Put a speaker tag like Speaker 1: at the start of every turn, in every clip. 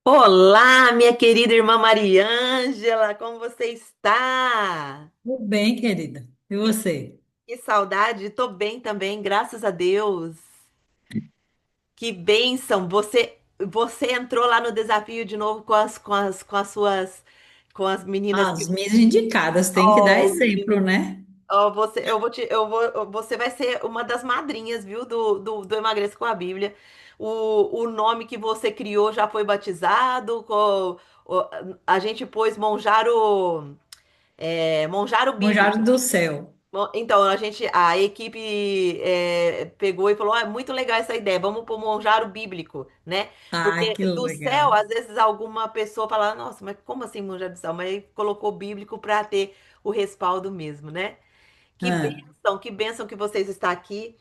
Speaker 1: Olá, minha querida irmã Mariângela, como você está?
Speaker 2: Tudo bem, querida. E
Speaker 1: Que,
Speaker 2: você?
Speaker 1: que saudade, tô bem também, graças a Deus. Que bênção, você entrou lá no desafio de novo com as suas, com as meninas
Speaker 2: Ah,
Speaker 1: que,
Speaker 2: as minhas indicadas têm que dar
Speaker 1: oh,
Speaker 2: exemplo, né?
Speaker 1: você vai ser uma das madrinhas, viu, do Emagreça com a Bíblia. O nome que você criou já foi batizado, o- a gente pôs Monjaro
Speaker 2: Manjar
Speaker 1: Bíblico.
Speaker 2: do céu.
Speaker 1: Bom, então, a equipe pegou e falou: é muito legal essa ideia, vamos pôr Monjaro Bíblico, né?
Speaker 2: Ah,
Speaker 1: Porque
Speaker 2: que
Speaker 1: do céu,
Speaker 2: legal.
Speaker 1: às vezes, alguma pessoa fala: nossa, mas como assim Monjaro do céu? Mas aí colocou bíblico para ter o respaldo mesmo, né?
Speaker 2: Ah,
Speaker 1: Que bênção que vocês estão aqui.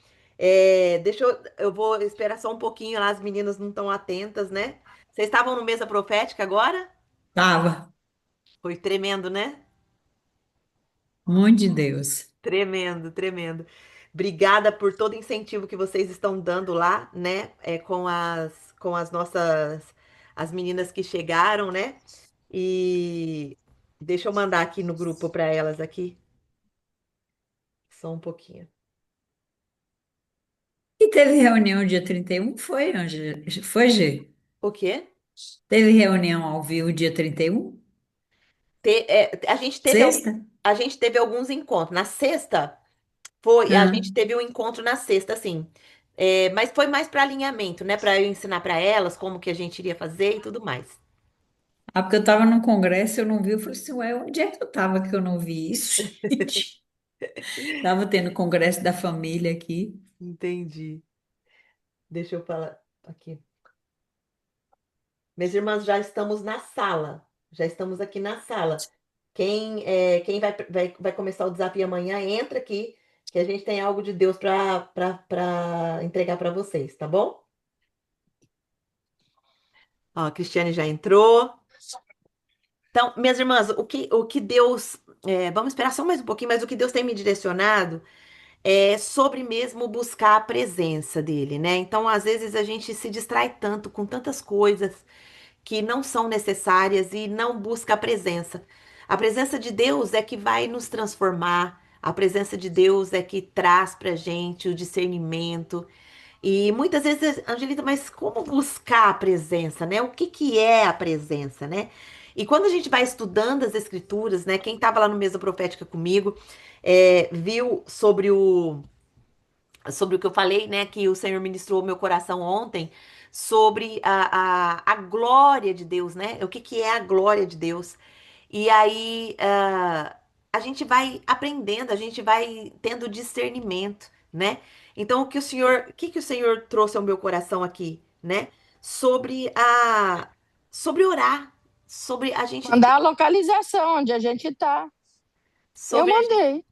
Speaker 1: Eu vou esperar só um pouquinho lá, as meninas não estão atentas, né? Vocês estavam no Mesa Profética agora?
Speaker 2: tava.
Speaker 1: Foi tremendo, né?
Speaker 2: Muito de Deus.
Speaker 1: Tremendo, tremendo. Obrigada por todo o incentivo que vocês estão dando lá, né? Com as nossas, as meninas que chegaram, né? E deixa eu mandar aqui no grupo para elas aqui, só um pouquinho.
Speaker 2: E teve reunião dia 31? Foi, Foi, G?
Speaker 1: O quê?
Speaker 2: Teve reunião ao vivo dia 31?
Speaker 1: A gente teve,
Speaker 2: Sexta?
Speaker 1: a gente teve alguns encontros. Na sexta, a
Speaker 2: Ah,
Speaker 1: gente teve um encontro na sexta, assim. Mas foi mais para alinhamento, né? Para eu ensinar para elas como que a gente iria fazer e tudo mais.
Speaker 2: porque eu tava num congresso, eu não vi. Eu falei assim, ué, onde é que eu tava que eu não vi isso, gente? Tava tendo congresso da família aqui.
Speaker 1: Entendi. Deixa eu falar aqui. Minhas irmãs, já estamos na sala. Já estamos aqui na sala. Quem vai começar o desafio amanhã, entra aqui, que a gente tem algo de Deus para entregar para vocês, tá bom? Ó, a Cristiane já entrou. Então, minhas irmãs, o que Deus. Vamos esperar só mais um pouquinho, mas o que Deus tem me direcionado é sobre mesmo buscar a presença dele, né? Então, às vezes a gente se distrai tanto com tantas coisas que não são necessárias e não busca a presença. A presença de Deus é que vai nos transformar, a presença de Deus é que traz pra gente o discernimento. E muitas vezes, Angelita, mas como buscar a presença, né? O que que é a presença, né? E quando a gente vai estudando as escrituras, né? Quem estava lá no Mesa Profética comigo, viu sobre o que eu falei, né, que o Senhor ministrou ao meu coração ontem, sobre a glória de Deus, né? O que que é a glória de Deus? E aí a gente vai aprendendo, a gente vai tendo discernimento, né? Então o que que o Senhor trouxe ao meu coração aqui, né? Sobre sobre orar, sobre a gente
Speaker 3: Mandar a localização onde a gente está. Eu
Speaker 1: sobre a
Speaker 3: mandei.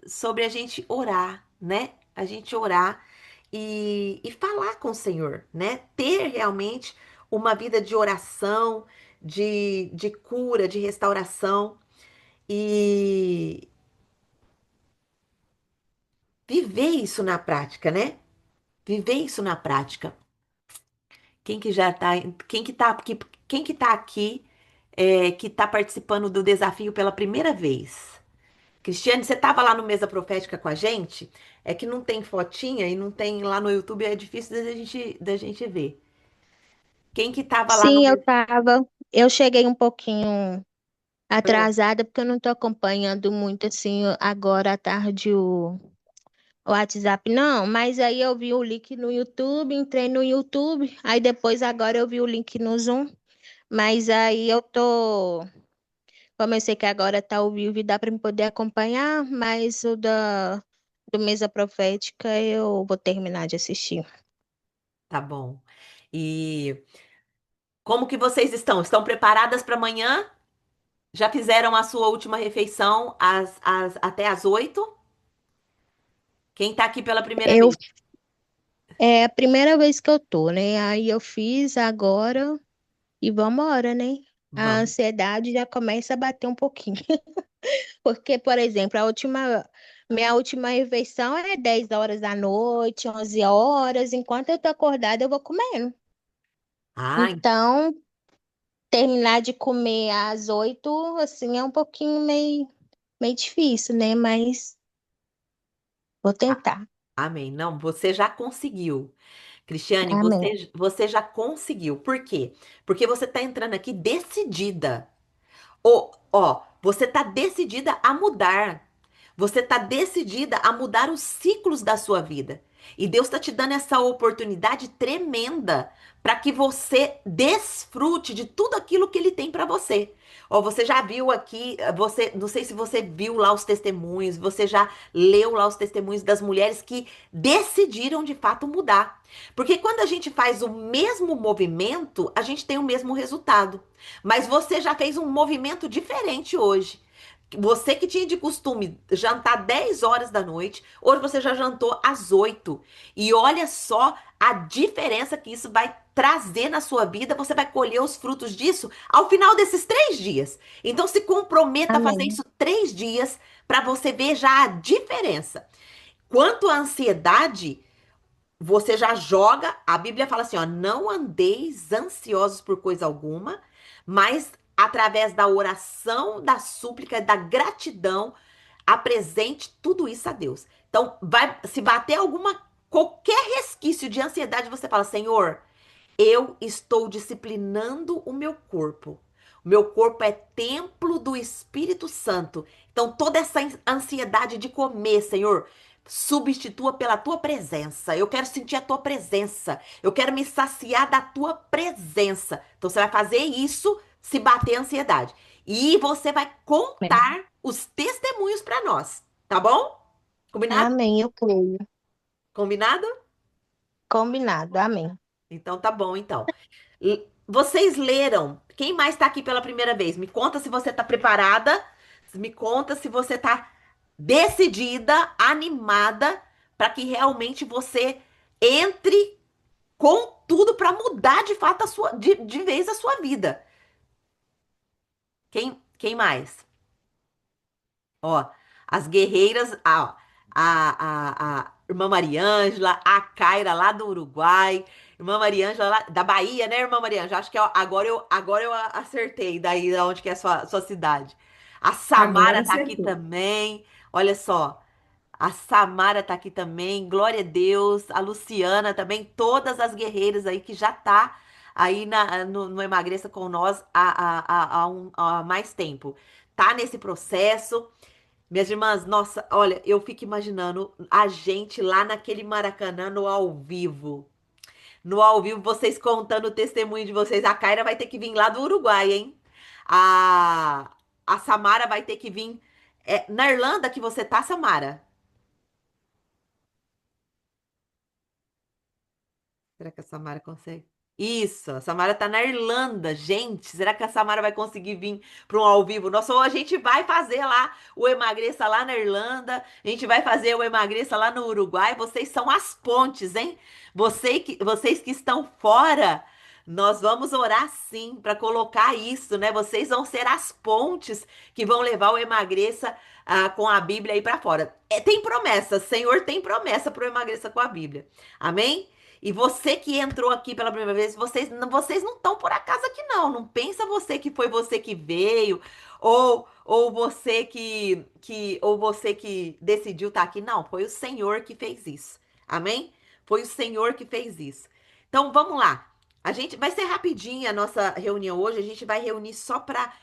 Speaker 1: sobre a gente orar, né? A gente orar e falar com o Senhor, né? Ter realmente uma vida de oração, de cura, de restauração e viver isso na prática, né? Viver isso na prática. Quem que já tá, quem que tá aqui, que tá participando do desafio pela primeira vez? Cristiane, você estava lá no Mesa Profética com a gente? É que não tem fotinha e não tem lá no YouTube, é difícil da gente ver. Quem que estava lá no
Speaker 4: Sim, eu
Speaker 1: Mesa?
Speaker 4: tava. Eu cheguei um pouquinho atrasada porque eu não tô acompanhando muito assim agora à tarde o WhatsApp, não. Mas aí eu vi o link no YouTube, entrei no YouTube, aí depois agora eu vi o link no Zoom. Mas aí eu tô. Como eu sei que agora tá ao vivo e dá para me poder acompanhar, mas do Mesa Profética eu vou terminar de assistir.
Speaker 1: Tá bom. E como que vocês estão? Estão preparadas para amanhã? Já fizeram a sua última refeição até às 8? Quem está aqui pela primeira
Speaker 4: Eu
Speaker 1: vez?
Speaker 4: É a primeira vez que eu tô, né? Aí eu fiz agora. E vambora, né? A
Speaker 1: Vamos.
Speaker 4: ansiedade já começa a bater um pouquinho. Porque, por exemplo, minha última refeição é 10 horas da noite, 11 horas. Enquanto eu tô acordada, eu vou comendo.
Speaker 1: Ah,
Speaker 4: Então, terminar de comer às 8, assim, é um pouquinho meio difícil, né? Mas vou tentar.
Speaker 1: Amém. Não, você já conseguiu. Cristiane,
Speaker 4: Amém.
Speaker 1: você já conseguiu. Por quê? Porque você está entrando aqui decidida. Você está decidida a mudar. Você está decidida a mudar os ciclos da sua vida. E Deus está te dando essa oportunidade tremenda para que você desfrute de tudo aquilo que Ele tem para você. Ó, você já viu aqui, não sei se você viu lá os testemunhos, você já leu lá os testemunhos das mulheres que decidiram de fato mudar. Porque quando a gente faz o mesmo movimento, a gente tem o mesmo resultado. Mas você já fez um movimento diferente hoje. Você que tinha de costume jantar 10 horas da noite, hoje você já jantou às 8. E olha só a diferença que isso vai trazer na sua vida. Você vai colher os frutos disso ao final desses 3 dias. Então se comprometa a fazer
Speaker 4: Amém.
Speaker 1: isso 3 dias para você ver já a diferença. Quanto à ansiedade, você já joga, a Bíblia fala assim, ó, não andeis ansiosos por coisa alguma, mas através da oração, da súplica, da gratidão, apresente tudo isso a Deus. Então, vai, se bater qualquer resquício de ansiedade, você fala, Senhor, eu estou disciplinando o meu corpo. O meu corpo é templo do Espírito Santo. Então, toda essa ansiedade de comer, Senhor, substitua pela tua presença. Eu quero sentir a tua presença. Eu quero me saciar da tua presença. Então, você vai fazer isso se bater a ansiedade. E você vai contar os testemunhos para nós, tá bom? Combinado?
Speaker 4: Amém, eu creio.
Speaker 1: Combinado?
Speaker 4: Combinado, amém.
Speaker 1: Então tá bom, então. Vocês leram? Quem mais está aqui pela primeira vez? Me conta se você está preparada. Me conta se você está decidida, animada, para que realmente você entre com tudo para mudar de fato de vez a sua vida. Quem mais? Ó, as guerreiras, a irmã Mariângela, a Caira lá do Uruguai, irmã Mariângela lá da Bahia, né, irmã Mariângela? Acho que agora eu acertei daí da onde que é a sua cidade. A
Speaker 2: Agora
Speaker 1: Samara tá aqui
Speaker 2: acertou.
Speaker 1: também. Olha só, a Samara tá aqui também. Glória a Deus. A Luciana também, todas as guerreiras aí que já tá aí no Emagreça com nós há mais tempo. Tá nesse processo. Minhas irmãs, nossa, olha, eu fico imaginando a gente lá naquele Maracanã no ao vivo. No ao vivo, vocês contando o testemunho de vocês. A Kaira vai ter que vir lá do Uruguai, hein? A, a Samara vai ter que vir. Na Irlanda que você tá, Samara? Será que a Samara consegue? Isso, a Samara tá na Irlanda, gente. Será que a Samara vai conseguir vir para um ao vivo? Nossa, ou a gente vai fazer lá o Emagreça lá na Irlanda, a gente vai fazer o Emagreça lá no Uruguai. Vocês são as pontes, hein? Vocês que estão fora, nós vamos orar sim para colocar isso, né? Vocês vão ser as pontes que vão levar o Emagreça com a Bíblia aí para fora. Tem promessa, Senhor tem promessa para o Emagreça com a Bíblia. Amém? E você que entrou aqui pela primeira vez, vocês não estão por acaso aqui, não. Não pensa você que foi você que veio, ou você que decidiu estar aqui. Não, foi o Senhor que fez isso. Amém? Foi o Senhor que fez isso. Então vamos lá. A gente vai ser rapidinha a nossa reunião hoje. A gente vai reunir só para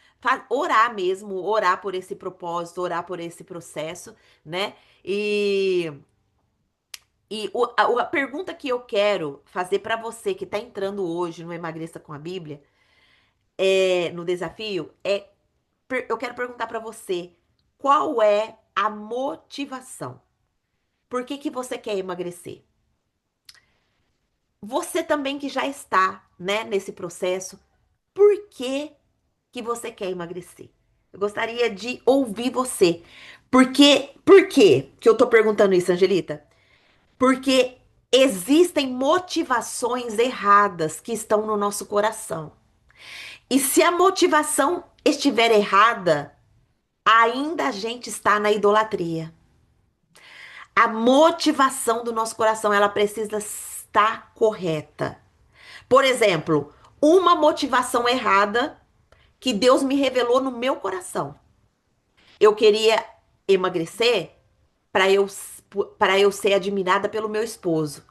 Speaker 1: orar mesmo, orar por esse propósito, orar por esse processo, né? E a pergunta que eu quero fazer para você que está entrando hoje no Emagreça com a Bíblia, no desafio, eu quero perguntar para você qual é a motivação? Por que que você quer emagrecer? Você também que já está, né, nesse processo, por que que você quer emagrecer? Eu gostaria de ouvir você. Por quê que eu tô perguntando isso, Angelita? Porque existem motivações erradas que estão no nosso coração. E se a motivação estiver errada, ainda a gente está na idolatria. A motivação do nosso coração, ela precisa estar correta. Por exemplo, uma motivação errada. que Deus me revelou no meu coração. Eu queria emagrecer para eu, para eu ser admirada pelo meu esposo.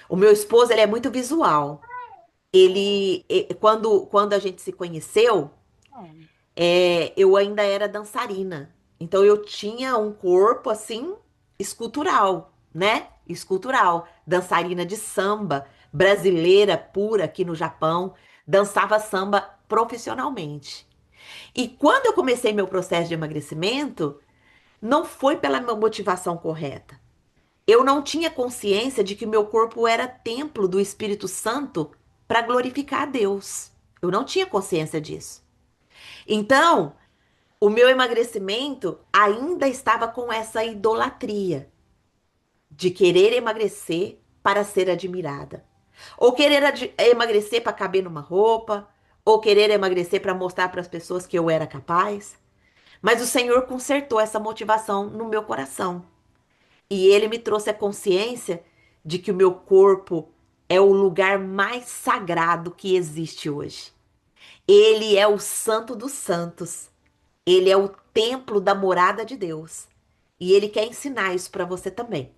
Speaker 1: O meu esposo, ele é muito visual. Quando a gente se conheceu, eu ainda era dançarina. Então eu tinha um corpo assim escultural, né? Escultural, dançarina de samba, brasileira pura aqui no Japão, dançava samba profissionalmente. E quando eu comecei meu processo de emagrecimento, não foi pela motivação correta. Eu não tinha consciência de que meu corpo era templo do Espírito Santo para glorificar a Deus. Eu não tinha consciência disso. Então, o meu emagrecimento ainda estava com essa idolatria de querer emagrecer para ser admirada. Ou querer emagrecer para caber numa roupa, ou querer emagrecer para mostrar para as pessoas que eu era capaz. Mas o Senhor consertou essa motivação no meu coração. E ele me trouxe a consciência de que o meu corpo é o lugar mais sagrado que existe hoje. Ele é o Santo dos Santos. Ele é o templo da morada de Deus. E ele quer ensinar isso para você também.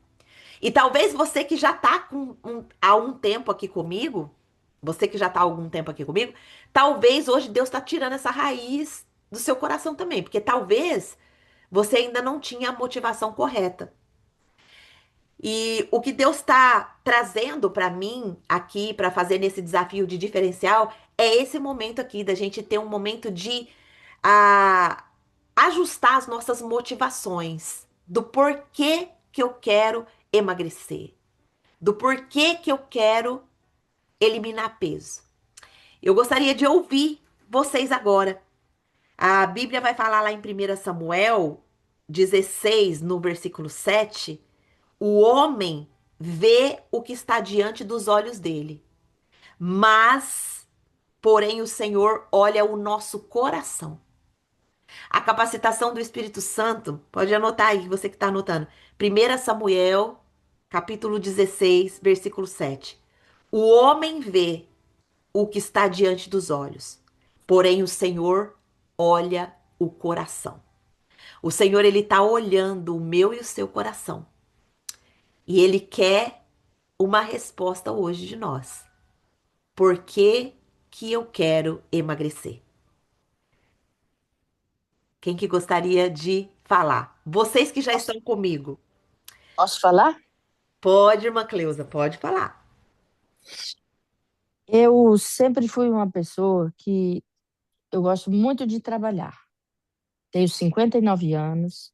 Speaker 1: E talvez você que já está há um tempo aqui comigo, você que já está há algum tempo aqui comigo, talvez hoje Deus está tirando essa raiz do seu coração também, porque talvez você ainda não tinha a motivação correta. E o que Deus está trazendo para mim aqui, para fazer nesse desafio de diferencial, é esse momento aqui, da gente ter um momento de ah, ajustar as nossas motivações, do porquê que eu quero emagrecer, do porquê que eu quero eliminar peso. Eu gostaria de ouvir vocês agora. A Bíblia vai falar lá em 1 Samuel 16, no versículo 7. O homem vê o que está diante dos olhos dele, mas, porém, o Senhor olha o nosso coração. A capacitação do Espírito Santo, pode anotar aí, você que está anotando. 1 Samuel, capítulo 16, versículo 7. O homem vê o que está diante dos olhos, porém o Senhor olha o coração. O Senhor, ele está olhando o meu e o seu coração. E ele quer uma resposta hoje de nós. Por que que eu quero emagrecer? Quem que gostaria de falar? Vocês que já estão comigo.
Speaker 3: Posso falar?
Speaker 1: Pode, irmã Cleusa, pode falar.
Speaker 3: Eu sempre fui uma pessoa que eu gosto muito de trabalhar. Tenho 59 anos.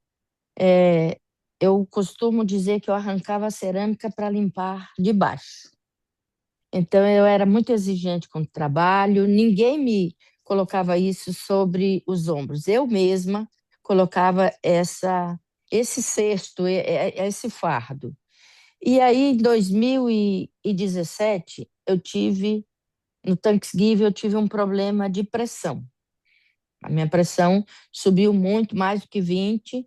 Speaker 3: Eu costumo dizer que eu arrancava a cerâmica para limpar de baixo. Então, eu era muito exigente com o trabalho, ninguém me colocava isso sobre os ombros. Eu mesma colocava esse cesto, esse fardo. E aí, em 2017, no Thanksgiving, eu tive um problema de pressão. A minha pressão subiu muito, mais do que 20,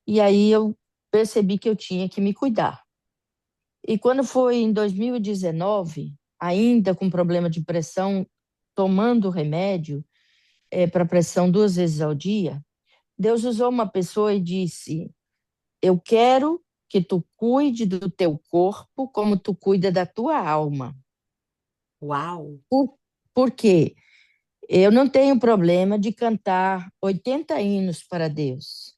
Speaker 3: e aí eu percebi que eu tinha que me cuidar. E quando foi em 2019, ainda com problema de pressão, tomando remédio para pressão 2 vezes ao dia, Deus usou uma pessoa e disse: eu quero que tu cuide do teu corpo como tu cuida da tua alma.
Speaker 1: Uau!
Speaker 3: Por quê? Eu não tenho problema de cantar 80 hinos para Deus.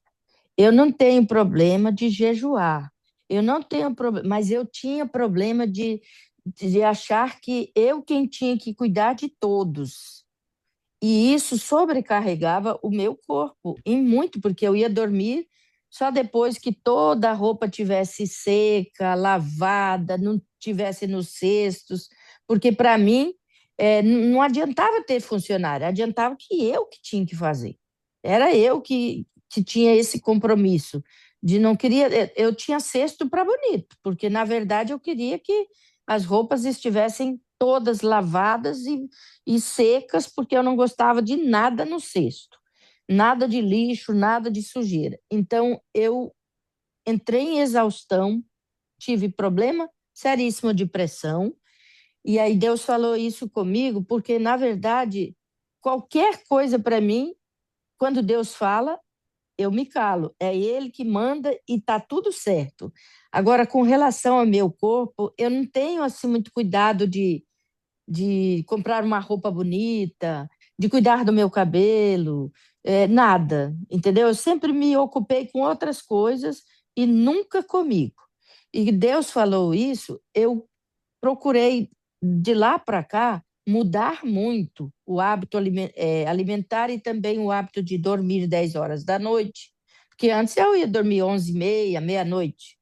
Speaker 3: Eu não tenho problema de jejuar. Eu não tenho problema, mas eu tinha problema de achar que eu quem tinha que cuidar de todos. E isso sobrecarregava o meu corpo, e muito, porque eu ia dormir só depois que toda a roupa tivesse seca, lavada, não tivesse nos cestos, porque para mim não adiantava ter funcionário, adiantava que tinha que fazer. Era eu que tinha esse compromisso de não queria, eu tinha cesto para bonito, porque na verdade eu queria que as roupas estivessem todas lavadas e secas, porque eu não gostava de nada no cesto, nada de lixo, nada de sujeira. Então, eu entrei em exaustão, tive problema seríssimo de pressão, e aí Deus falou isso comigo, porque, na verdade, qualquer coisa para mim, quando Deus fala, eu me calo. É Ele que manda e está tudo certo. Agora, com relação ao meu corpo, eu não tenho assim muito cuidado de comprar uma roupa bonita, de cuidar do meu cabelo, nada, entendeu? Eu sempre me ocupei com outras coisas e nunca comigo. E Deus falou isso, eu procurei de lá para cá mudar muito o hábito alimentar e também o hábito de dormir 10 horas da noite, porque antes eu ia dormir 11h30, meia-noite.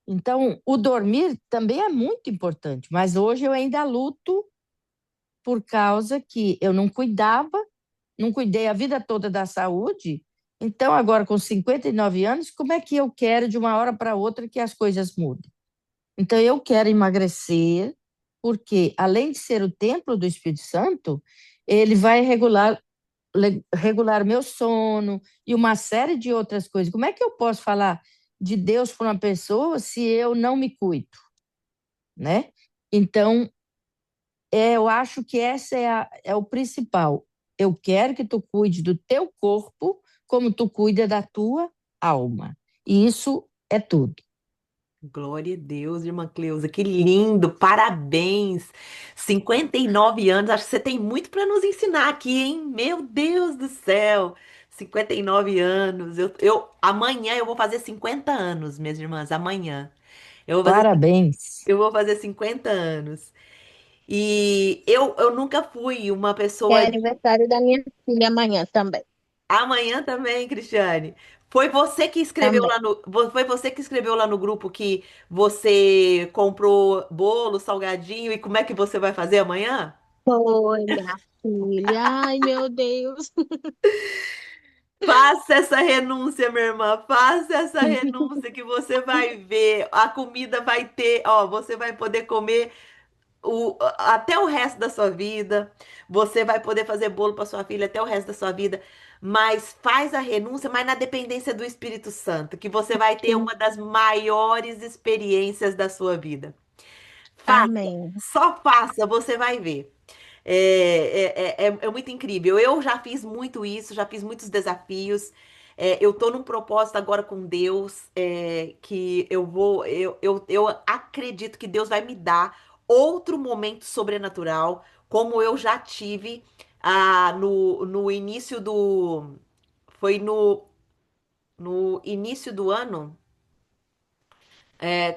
Speaker 3: Então, o dormir também é muito importante, mas hoje eu ainda luto por causa que eu não cuidava, não cuidei a vida toda da saúde. Então, agora com 59 anos, como é que eu quero de uma hora para outra que as coisas mudem? Então, eu quero emagrecer, porque além de ser o templo do Espírito Santo, ele vai regular meu sono e uma série de outras coisas. Como é que eu posso falar de Deus para uma pessoa se eu não me cuido, né? Então, eu acho que essa é o principal. Eu quero que tu cuide do teu corpo como tu cuida da tua alma. E isso é tudo.
Speaker 1: Glória a Deus, irmã Cleusa, que lindo, parabéns. 59 anos, acho que você tem muito para nos ensinar aqui, hein? Meu Deus do céu, 59 anos. Amanhã eu vou fazer 50 anos, minhas irmãs, amanhã. Eu vou fazer,
Speaker 3: Parabéns.
Speaker 1: eu vou fazer 50 anos. E eu nunca fui uma
Speaker 4: É
Speaker 1: pessoa.
Speaker 4: aniversário da minha filha amanhã também.
Speaker 1: Amanhã também, Cristiane. Foi você que escreveu
Speaker 4: Também.
Speaker 1: lá no, foi você que escreveu lá no grupo que você comprou bolo, salgadinho e como é que você vai fazer amanhã?
Speaker 4: Foi, minha filha. Ai, meu Deus.
Speaker 1: Faça essa renúncia, minha irmã. Faça essa renúncia que você vai ver. A comida vai ter, ó, você vai poder comer até o resto da sua vida. Você vai poder fazer bolo para sua filha até o resto da sua vida. Mas faz a renúncia, mas na dependência do Espírito Santo, que você vai ter uma das maiores experiências da sua vida. Faça,
Speaker 4: Amém.
Speaker 1: só faça, você vai ver. É muito incrível. Eu já fiz muito isso, já fiz muitos desafios. Eu tô num propósito agora com Deus, que eu vou, eu acredito que Deus vai me dar outro momento sobrenatural, como eu já tive no início foi no início do ano,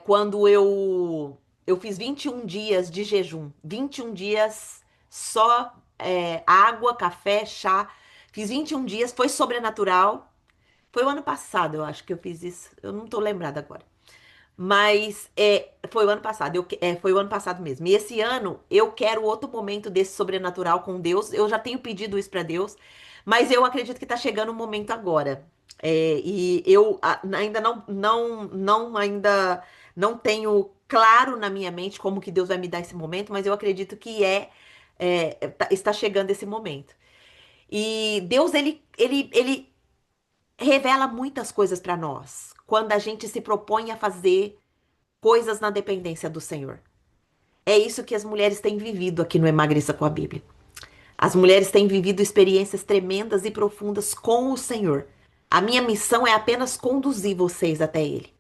Speaker 1: quando eu fiz 21 dias de jejum, 21 dias só água, café, chá. Fiz 21 dias, foi sobrenatural. Foi o ano passado, eu acho que eu fiz isso. Eu não tô lembrada agora. Mas foi o ano passado, foi o ano passado mesmo. E esse ano eu quero outro momento desse sobrenatural com Deus. Eu já tenho pedido isso para Deus, mas eu acredito que tá chegando o momento agora. E eu ainda ainda não tenho claro na minha mente como que Deus vai me dar esse momento, mas eu acredito que está chegando esse momento. E Deus, ele revela muitas coisas para nós quando a gente se propõe a fazer coisas na dependência do Senhor. É isso que as mulheres têm vivido aqui no Emagreça com a Bíblia. As mulheres têm vivido experiências tremendas e profundas com o Senhor. A minha missão é apenas conduzir vocês até Ele.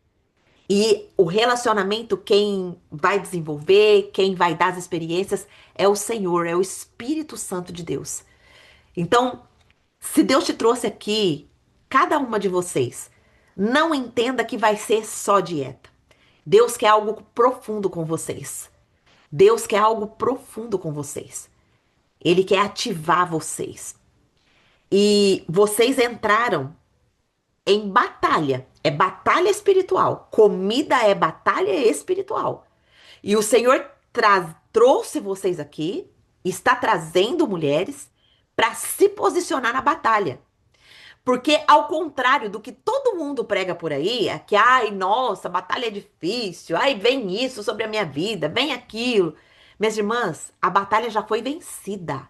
Speaker 1: E o relacionamento, quem vai desenvolver, quem vai dar as experiências, é o Senhor, é o Espírito Santo de Deus. Então, se Deus te trouxe aqui, cada uma de vocês, não entenda que vai ser só dieta. Deus quer algo profundo com vocês. Deus quer algo profundo com vocês. Ele quer ativar vocês. E vocês entraram em batalha. É batalha espiritual. Comida é batalha espiritual. E o Senhor trouxe vocês aqui, está trazendo mulheres para se posicionar na batalha. Porque, ao contrário do que todo mundo prega por aí, é que, ai, nossa, batalha é difícil, ai, vem isso sobre a minha vida, vem aquilo. Minhas irmãs, a batalha já foi vencida.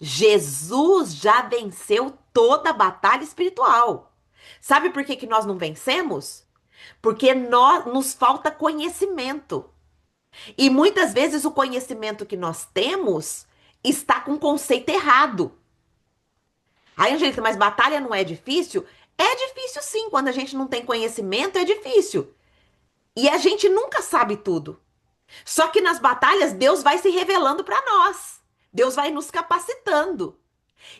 Speaker 1: Jesus já venceu toda a batalha espiritual. Sabe por que que nós não vencemos? Porque nos falta conhecimento. E muitas vezes o conhecimento que nós temos está com conceito errado. Aí, Angelita, mas batalha não é difícil? É difícil sim, quando a gente não tem conhecimento, é difícil. E a gente nunca sabe tudo. Só que nas batalhas, Deus vai se revelando para nós. Deus vai nos capacitando.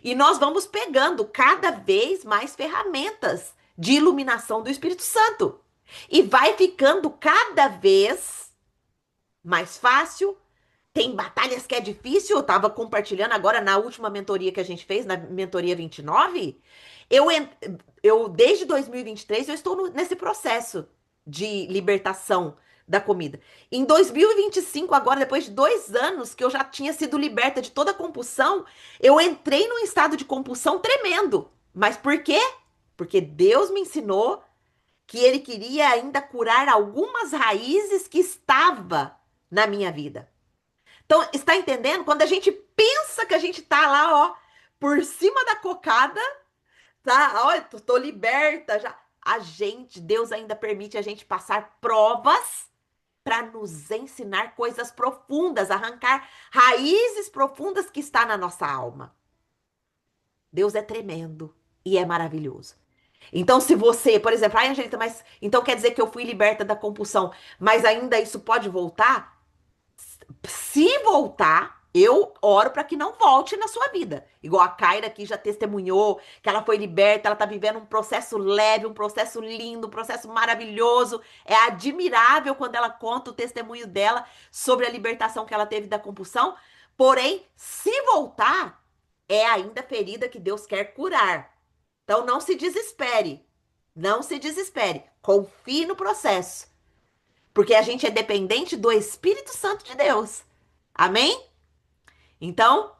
Speaker 1: E nós vamos pegando cada vez mais ferramentas de iluminação do Espírito Santo. E vai ficando cada vez mais fácil. Tem batalhas que é difícil. Eu estava compartilhando agora na última mentoria que a gente fez, na mentoria 29. Eu, en- eu desde 2023, eu estou nesse processo de libertação da comida. Em 2025, agora, depois de 2 anos que eu já tinha sido liberta de toda a compulsão, eu entrei num estado de compulsão tremendo. Mas por quê? Porque Deus me ensinou que Ele queria ainda curar algumas raízes que estava na minha vida. Então, está entendendo? Quando a gente pensa que a gente tá lá, ó, por cima da cocada, tá? Olha, tô liberta já. Deus ainda permite a gente passar provas para nos ensinar coisas profundas, arrancar raízes profundas que está na nossa alma. Deus é tremendo e é maravilhoso. Então, se você, por exemplo, ai, Angelita, mas então quer dizer que eu fui liberta da compulsão, mas ainda isso pode voltar? Se voltar, eu oro para que não volte na sua vida. Igual a Kaira aqui já testemunhou que ela foi liberta, ela tá vivendo um processo leve, um processo lindo, um processo maravilhoso. É admirável quando ela conta o testemunho dela sobre a libertação que ela teve da compulsão. Porém, se voltar, é ainda ferida que Deus quer curar. Então não se desespere. Não se desespere. Confie no processo. Porque a gente é dependente do Espírito Santo de Deus. Amém? Então,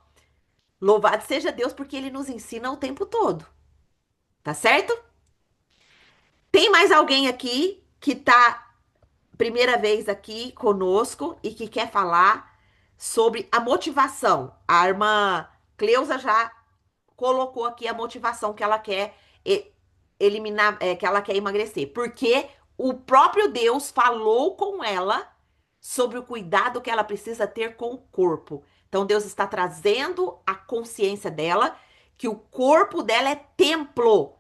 Speaker 1: louvado seja Deus porque ele nos ensina o tempo todo. Tá certo? Tem mais alguém aqui que tá primeira vez aqui conosco e que quer falar sobre a motivação? A irmã Cleusa já colocou aqui a motivação que ela quer eliminar, que ela quer emagrecer. Porque o próprio Deus falou com ela sobre o cuidado que ela precisa ter com o corpo. Então Deus está trazendo a consciência dela que o corpo dela é templo.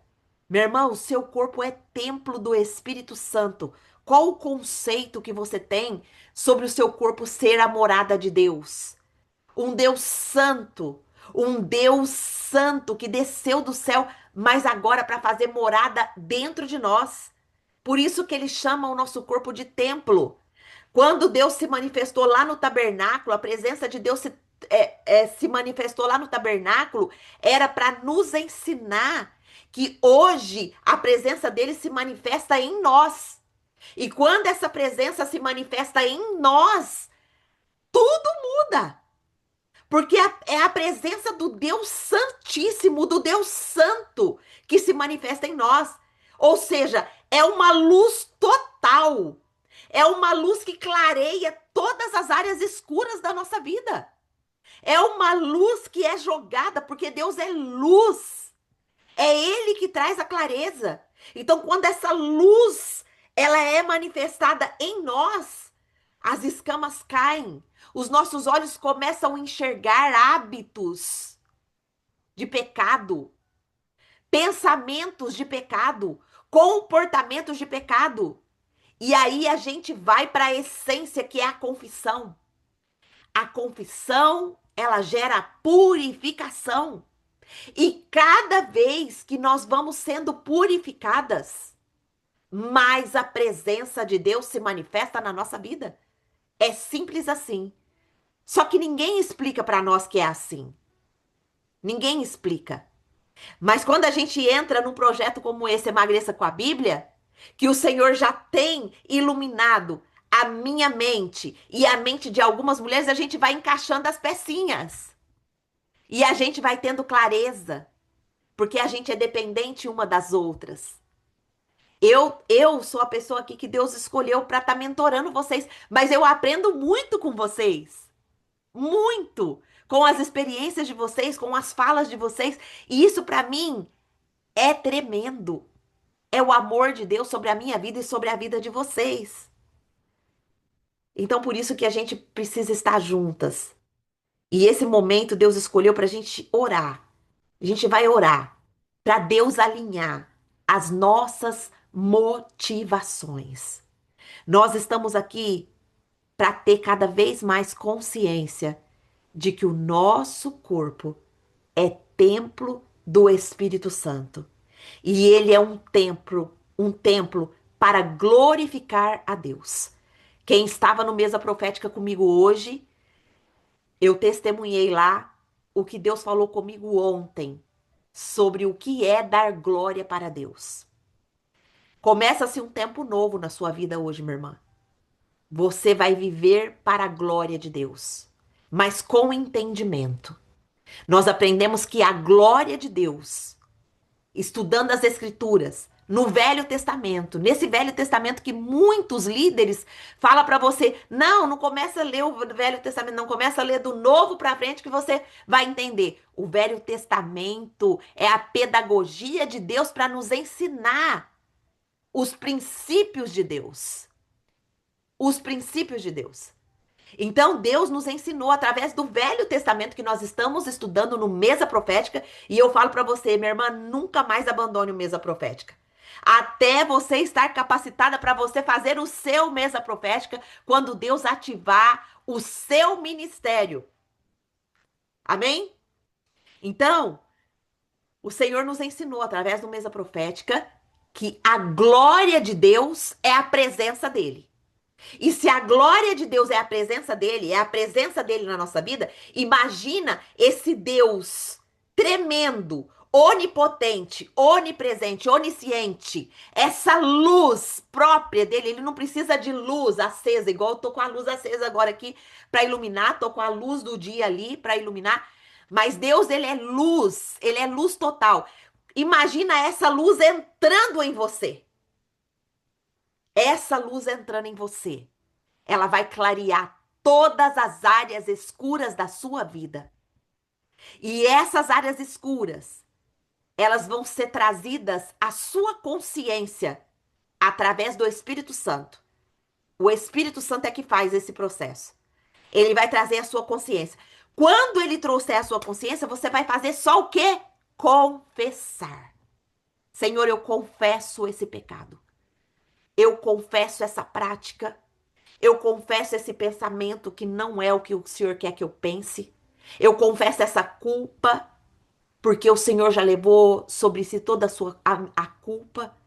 Speaker 1: Meu irmão, o seu corpo é templo do Espírito Santo. Qual o conceito que você tem sobre o seu corpo ser a morada de Deus? Um Deus santo, um Deus santo que desceu do céu, mas agora para fazer morada dentro de nós. Por isso que ele chama o nosso corpo de templo. Quando Deus se manifestou lá no tabernáculo, a presença de Deus se manifestou lá no tabernáculo, era para nos ensinar que hoje a presença dele se manifesta em nós. E quando essa presença se manifesta em nós, tudo muda. Porque é a presença do Deus Santíssimo, do Deus Santo, que se manifesta em nós. Ou seja, é uma luz total. É uma luz que clareia todas as áreas escuras da nossa vida. É uma luz que é jogada, porque Deus é luz. É Ele que traz a clareza. Então, quando essa luz ela é manifestada em nós, as escamas caem. Os nossos olhos começam a enxergar hábitos de pecado, pensamentos de pecado, comportamentos de pecado. E aí a gente vai para a essência que é a confissão. A confissão, ela gera purificação. E cada vez que nós vamos sendo purificadas, mais a presença de Deus se manifesta na nossa vida. É simples assim. Só que ninguém explica para nós que é assim. Ninguém explica. Mas quando a gente entra num projeto como esse, Emagreça com a Bíblia, que o Senhor já tem iluminado a minha mente e a mente de algumas mulheres, a gente vai encaixando as pecinhas. E a gente vai tendo clareza, porque a gente é dependente uma das outras. Eu sou a pessoa aqui que Deus escolheu para estar mentorando vocês, mas eu aprendo muito com vocês. Muito com as experiências de vocês, com as falas de vocês, e isso para mim é tremendo. É o amor de Deus sobre a minha vida e sobre a vida de vocês. Então, por isso que a gente precisa estar juntas. E esse momento Deus escolheu para a gente orar. A gente vai orar para Deus alinhar as nossas motivações. Nós estamos aqui para ter cada vez mais consciência de que o nosso corpo é templo do Espírito Santo. E ele é um templo para glorificar a Deus. Quem estava no mesa profética comigo hoje, eu testemunhei lá o que Deus falou comigo ontem sobre o que é dar glória para Deus. Começa-se um tempo novo na sua vida hoje, minha irmã. Você vai viver para a glória de Deus, mas com entendimento. Nós aprendemos que a glória de Deus, estudando as Escrituras, no Velho Testamento, nesse Velho Testamento que muitos líderes falam para você, não começa a ler o Velho Testamento, não começa a ler do Novo para frente que você vai entender. O Velho Testamento é a pedagogia de Deus para nos ensinar os princípios de Deus. Os princípios de Deus. Então, Deus nos ensinou através do Velho Testamento que nós estamos estudando no Mesa Profética. E eu falo para você, minha irmã, nunca mais abandone o Mesa Profética. Até você estar capacitada para você fazer o seu Mesa Profética quando Deus ativar o seu ministério. Amém? Então, o Senhor nos ensinou através do Mesa Profética que a glória de Deus é a presença dele. E se a glória de Deus é a presença dele, é a presença dele na nossa vida, imagina esse Deus tremendo, onipotente, onipresente, onisciente, essa luz própria dele, ele não precisa de luz acesa, igual eu tô com a luz acesa agora aqui para iluminar, tô com a luz do dia ali para iluminar, mas Deus, ele é luz total. Imagina essa luz entrando em você. Essa luz entrando em você, ela vai clarear todas as áreas escuras da sua vida. E essas áreas escuras, elas vão ser trazidas à sua consciência através do Espírito Santo. O Espírito Santo é que faz esse processo. Ele vai trazer a sua consciência. Quando ele trouxer a sua consciência, você vai fazer só o quê? Confessar. Senhor, eu confesso esse pecado. Eu confesso essa prática. Eu confesso esse pensamento que não é o que o Senhor quer que eu pense. Eu confesso essa culpa, porque o Senhor já levou sobre si toda a culpa.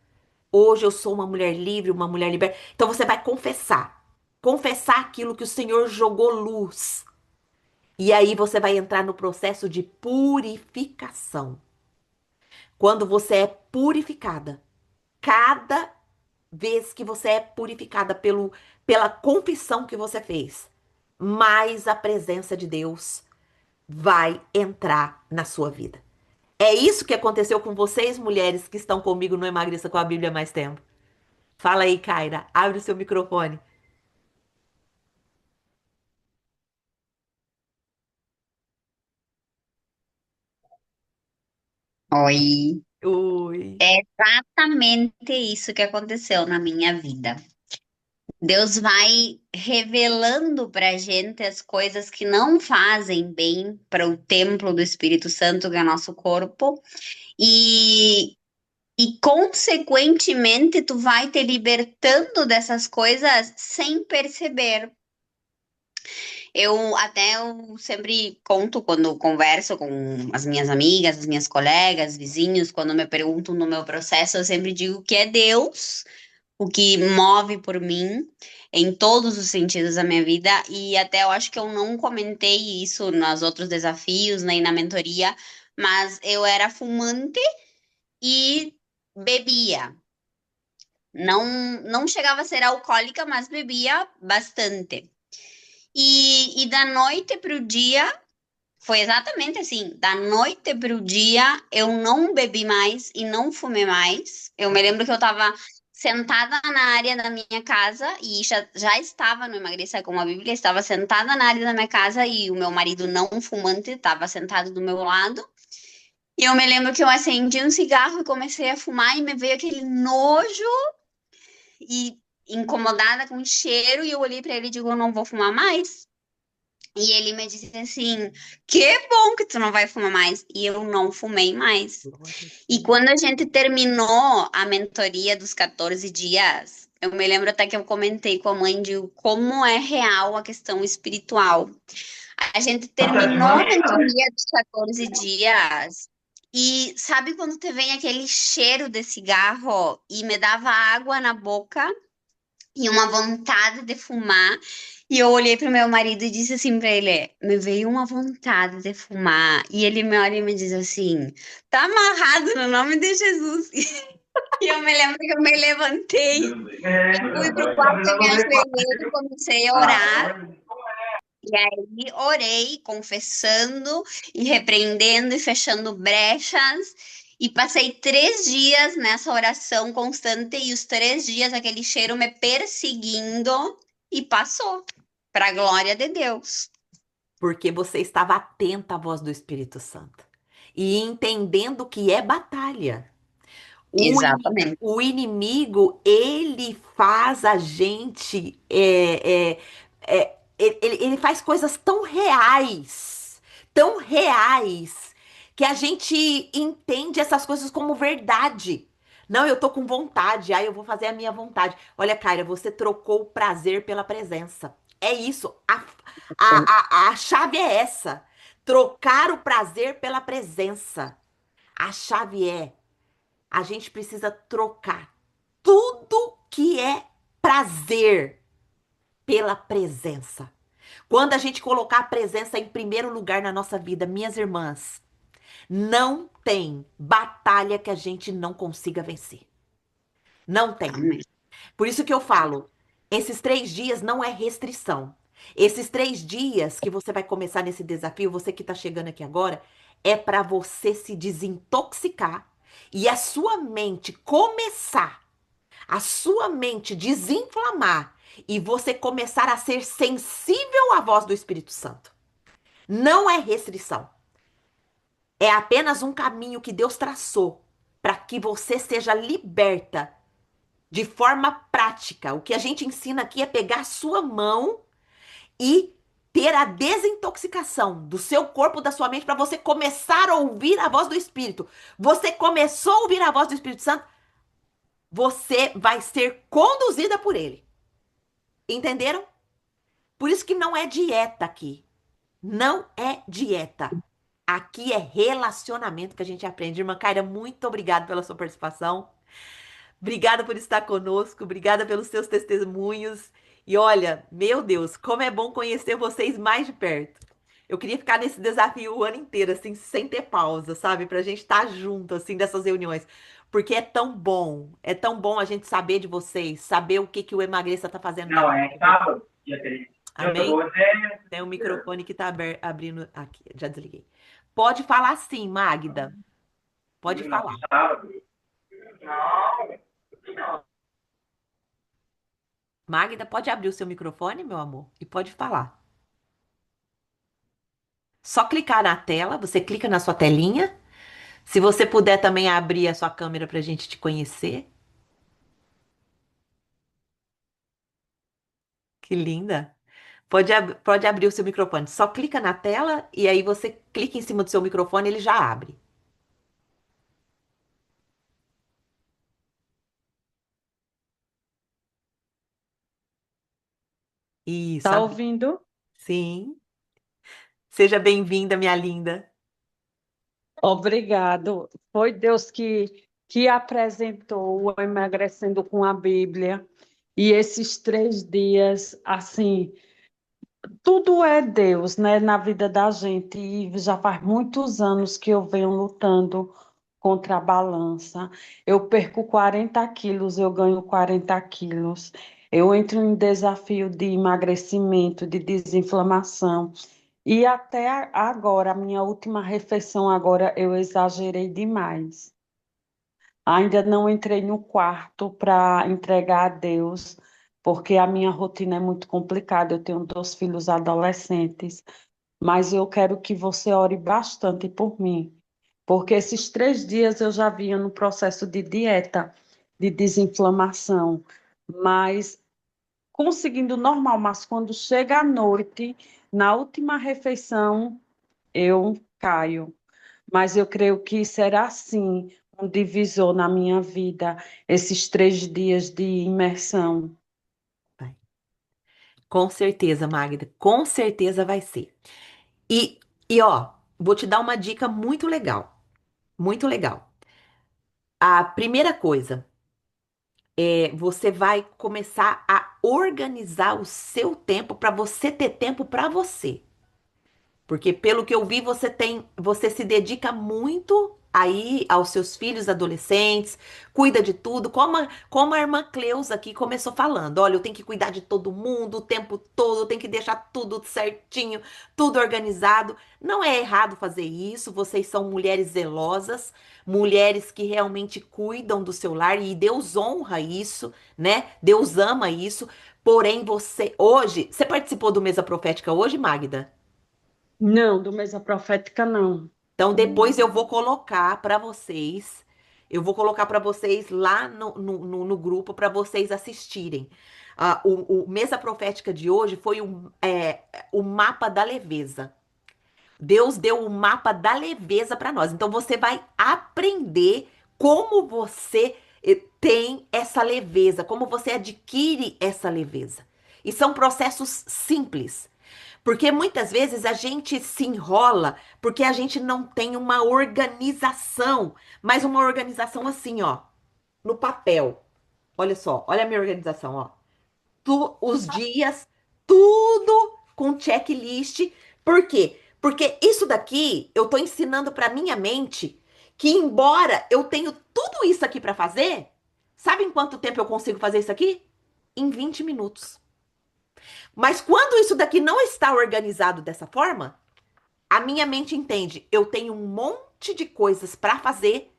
Speaker 1: Hoje eu sou uma mulher livre, uma mulher liberta. Então você vai confessar. Confessar aquilo que o Senhor jogou luz. E aí você vai entrar no processo de purificação. Quando você é purificada, cada vez que você é purificada pela confissão que você fez, mais a presença de Deus vai entrar na sua vida. É isso que aconteceu com vocês, mulheres que estão comigo no Emagreça com a Bíblia há mais tempo. Fala aí, Kaira, abre o seu microfone.
Speaker 5: Oi,
Speaker 1: Oi.
Speaker 5: é exatamente isso que aconteceu na minha vida. Deus vai revelando pra gente as coisas que não fazem bem para o templo do Espírito Santo, que é nosso corpo, e, consequentemente tu vai te libertando dessas coisas sem perceber. Eu sempre conto quando converso com as minhas amigas, as minhas colegas, vizinhos, quando me perguntam no meu processo, eu sempre digo que é Deus o que move por mim em todos os sentidos da minha vida, e até eu acho que eu não comentei isso nos outros desafios, nem na mentoria, mas eu era fumante e bebia. Não, não chegava a ser alcoólica, mas bebia bastante. E da noite para o dia, foi exatamente assim, da noite para o dia, eu não bebi mais e não fumei mais. Eu me lembro que eu estava sentada na área da minha casa e já estava no Emagreça com a Bíblia, estava sentada na área da minha casa e o meu marido não fumante estava sentado do meu lado. E eu me lembro que eu acendi um cigarro e comecei a fumar e me veio aquele nojo e incomodada com o cheiro e eu olhei para ele e digo, eu não vou fumar mais. E ele me disse assim: que bom que tu não vai fumar mais. E eu não fumei mais.
Speaker 1: Glória a
Speaker 5: E
Speaker 1: Deus.
Speaker 5: quando a gente terminou a mentoria dos 14 dias, eu me lembro até que eu comentei com a mãe de como é real a questão espiritual. A gente terminou a mentoria dos 14 dias e sabe quando te vem aquele cheiro de cigarro e me dava água na boca e uma vontade de fumar? E eu olhei pro meu marido e disse assim pra ele: me veio uma vontade de fumar. E ele me olha e me diz assim: tá amarrado no nome de Jesus. E eu me lembro que eu me levantei, fui pro quarto, eu me ajoelhei e comecei a orar. E aí orei, confessando e repreendendo e fechando brechas. E passei 3 dias nessa oração constante, e os 3 dias aquele cheiro me perseguindo, e passou, para a glória de Deus.
Speaker 1: Porque você estava atenta à voz do Espírito Santo e entendendo que é batalha.
Speaker 5: Exatamente.
Speaker 1: O inimigo, ele faz a gente. Ele faz coisas tão reais, que a gente entende essas coisas como verdade. Não, eu tô com vontade, aí eu vou fazer a minha vontade. Olha, Kyra, você trocou o prazer pela presença. É isso. A chave é essa. Trocar o prazer pela presença. A chave é a gente precisa trocar tudo que é prazer pela presença. Quando a gente colocar a presença em primeiro lugar na nossa vida, minhas irmãs, não tem batalha que a gente não consiga vencer. Não tem.
Speaker 5: Amém.
Speaker 1: Por isso que eu falo, esses 3 dias não é restrição. Esses 3 dias que você vai começar nesse desafio, você que está chegando aqui agora, é para você se desintoxicar e a sua mente desinflamar e você começar a ser sensível à voz do Espírito Santo. Não é restrição. É apenas um caminho que Deus traçou para que você seja liberta de forma prática. O que a gente ensina aqui é pegar a sua mão e ter a desintoxicação do seu corpo, da sua mente, para você começar a ouvir a voz do Espírito. Você começou a ouvir a voz do Espírito Santo, você vai ser conduzida por ele. Entenderam? Por isso que não é dieta aqui. Não é dieta. Aqui é relacionamento que a gente aprende. Irmã Kaira, muito obrigada pela sua participação. Obrigada por estar conosco. Obrigada pelos seus testemunhos. E olha, meu Deus, como é bom conhecer vocês mais de perto. Eu queria ficar nesse desafio o ano inteiro, assim, sem ter pausa, sabe? Pra gente estar junto, assim, dessas reuniões. Porque é tão bom a gente saber de vocês, saber o que que o Emagreça tá fazendo na
Speaker 6: Não,
Speaker 1: vida
Speaker 6: é
Speaker 1: de vocês.
Speaker 6: sábado, dia 13.
Speaker 1: Amém?
Speaker 6: Hoje é.
Speaker 1: Tem um microfone que tá abrindo aqui, já desliguei. Pode falar sim, Magda. Pode
Speaker 6: Não,
Speaker 1: falar.
Speaker 6: sábado. Não, não.
Speaker 1: Magda, pode abrir o seu microfone, meu amor, e pode falar. Só clicar na tela, você clica na sua telinha. Se você puder também abrir a sua câmera para a gente te conhecer. Que linda. Pode abrir o seu microfone. Só clica na tela e aí você clica em cima do seu microfone, ele já abre. Isso,
Speaker 7: Tá
Speaker 1: abre.
Speaker 7: ouvindo?
Speaker 1: Sim. Seja bem-vinda, minha linda.
Speaker 7: Obrigado. Foi Deus que apresentou o Emagrecendo com a Bíblia. E esses 3 dias, assim, tudo é Deus, né, na vida da gente. E já faz muitos anos que eu venho lutando contra a balança. Eu perco 40 quilos, eu ganho 40 quilos. Eu entro em desafio de emagrecimento, de desinflamação. E até agora, a minha última refeição agora, eu exagerei demais. Ainda não entrei no quarto para entregar a Deus, porque a minha rotina é muito complicada. Eu tenho 2 filhos adolescentes, mas eu quero que você ore bastante por mim, porque esses 3 dias eu já vinha no processo de dieta, de desinflamação, mas conseguindo normal, mas quando chega à noite, na última refeição, eu caio. Mas eu creio que será sim um divisor na minha vida, esses 3 dias de imersão.
Speaker 1: Vai. Com certeza, Magda, com certeza vai ser. E, e ó, vou te dar uma dica muito legal, muito legal. A primeira coisa é você vai começar a organizar o seu tempo para você ter tempo para você. Porque pelo que eu vi, você se dedica muito aí aos seus filhos adolescentes, cuida de tudo, como a irmã Cleusa aqui começou falando. Olha, eu tenho que cuidar de todo mundo o tempo todo, eu tenho que deixar tudo certinho, tudo organizado. Não é errado fazer isso, vocês são mulheres zelosas, mulheres que realmente cuidam do seu lar e Deus honra isso, né? Deus ama isso. Porém, você participou do Mesa Profética hoje, Magda?
Speaker 7: Não, do Mesa Profética, não.
Speaker 1: Então, depois eu vou colocar para vocês. Eu vou colocar para vocês lá no grupo para vocês assistirem. O Mesa Profética de hoje foi o mapa da leveza. Deus deu o mapa da leveza para nós. Então, você vai aprender como você tem essa leveza, como você adquire essa leveza. E são processos simples. Porque muitas vezes a gente se enrola porque a gente não tem uma organização, mas uma organização assim, ó, no papel. Olha só, olha a minha organização, ó. Os dias, tudo com checklist. Por quê? Porque isso daqui eu tô ensinando para minha mente que embora eu tenho tudo isso aqui para fazer, sabe em quanto tempo eu consigo fazer isso aqui? Em 20 minutos. Mas quando isso daqui não está organizado dessa forma, a minha mente entende, eu tenho um monte de coisas para fazer,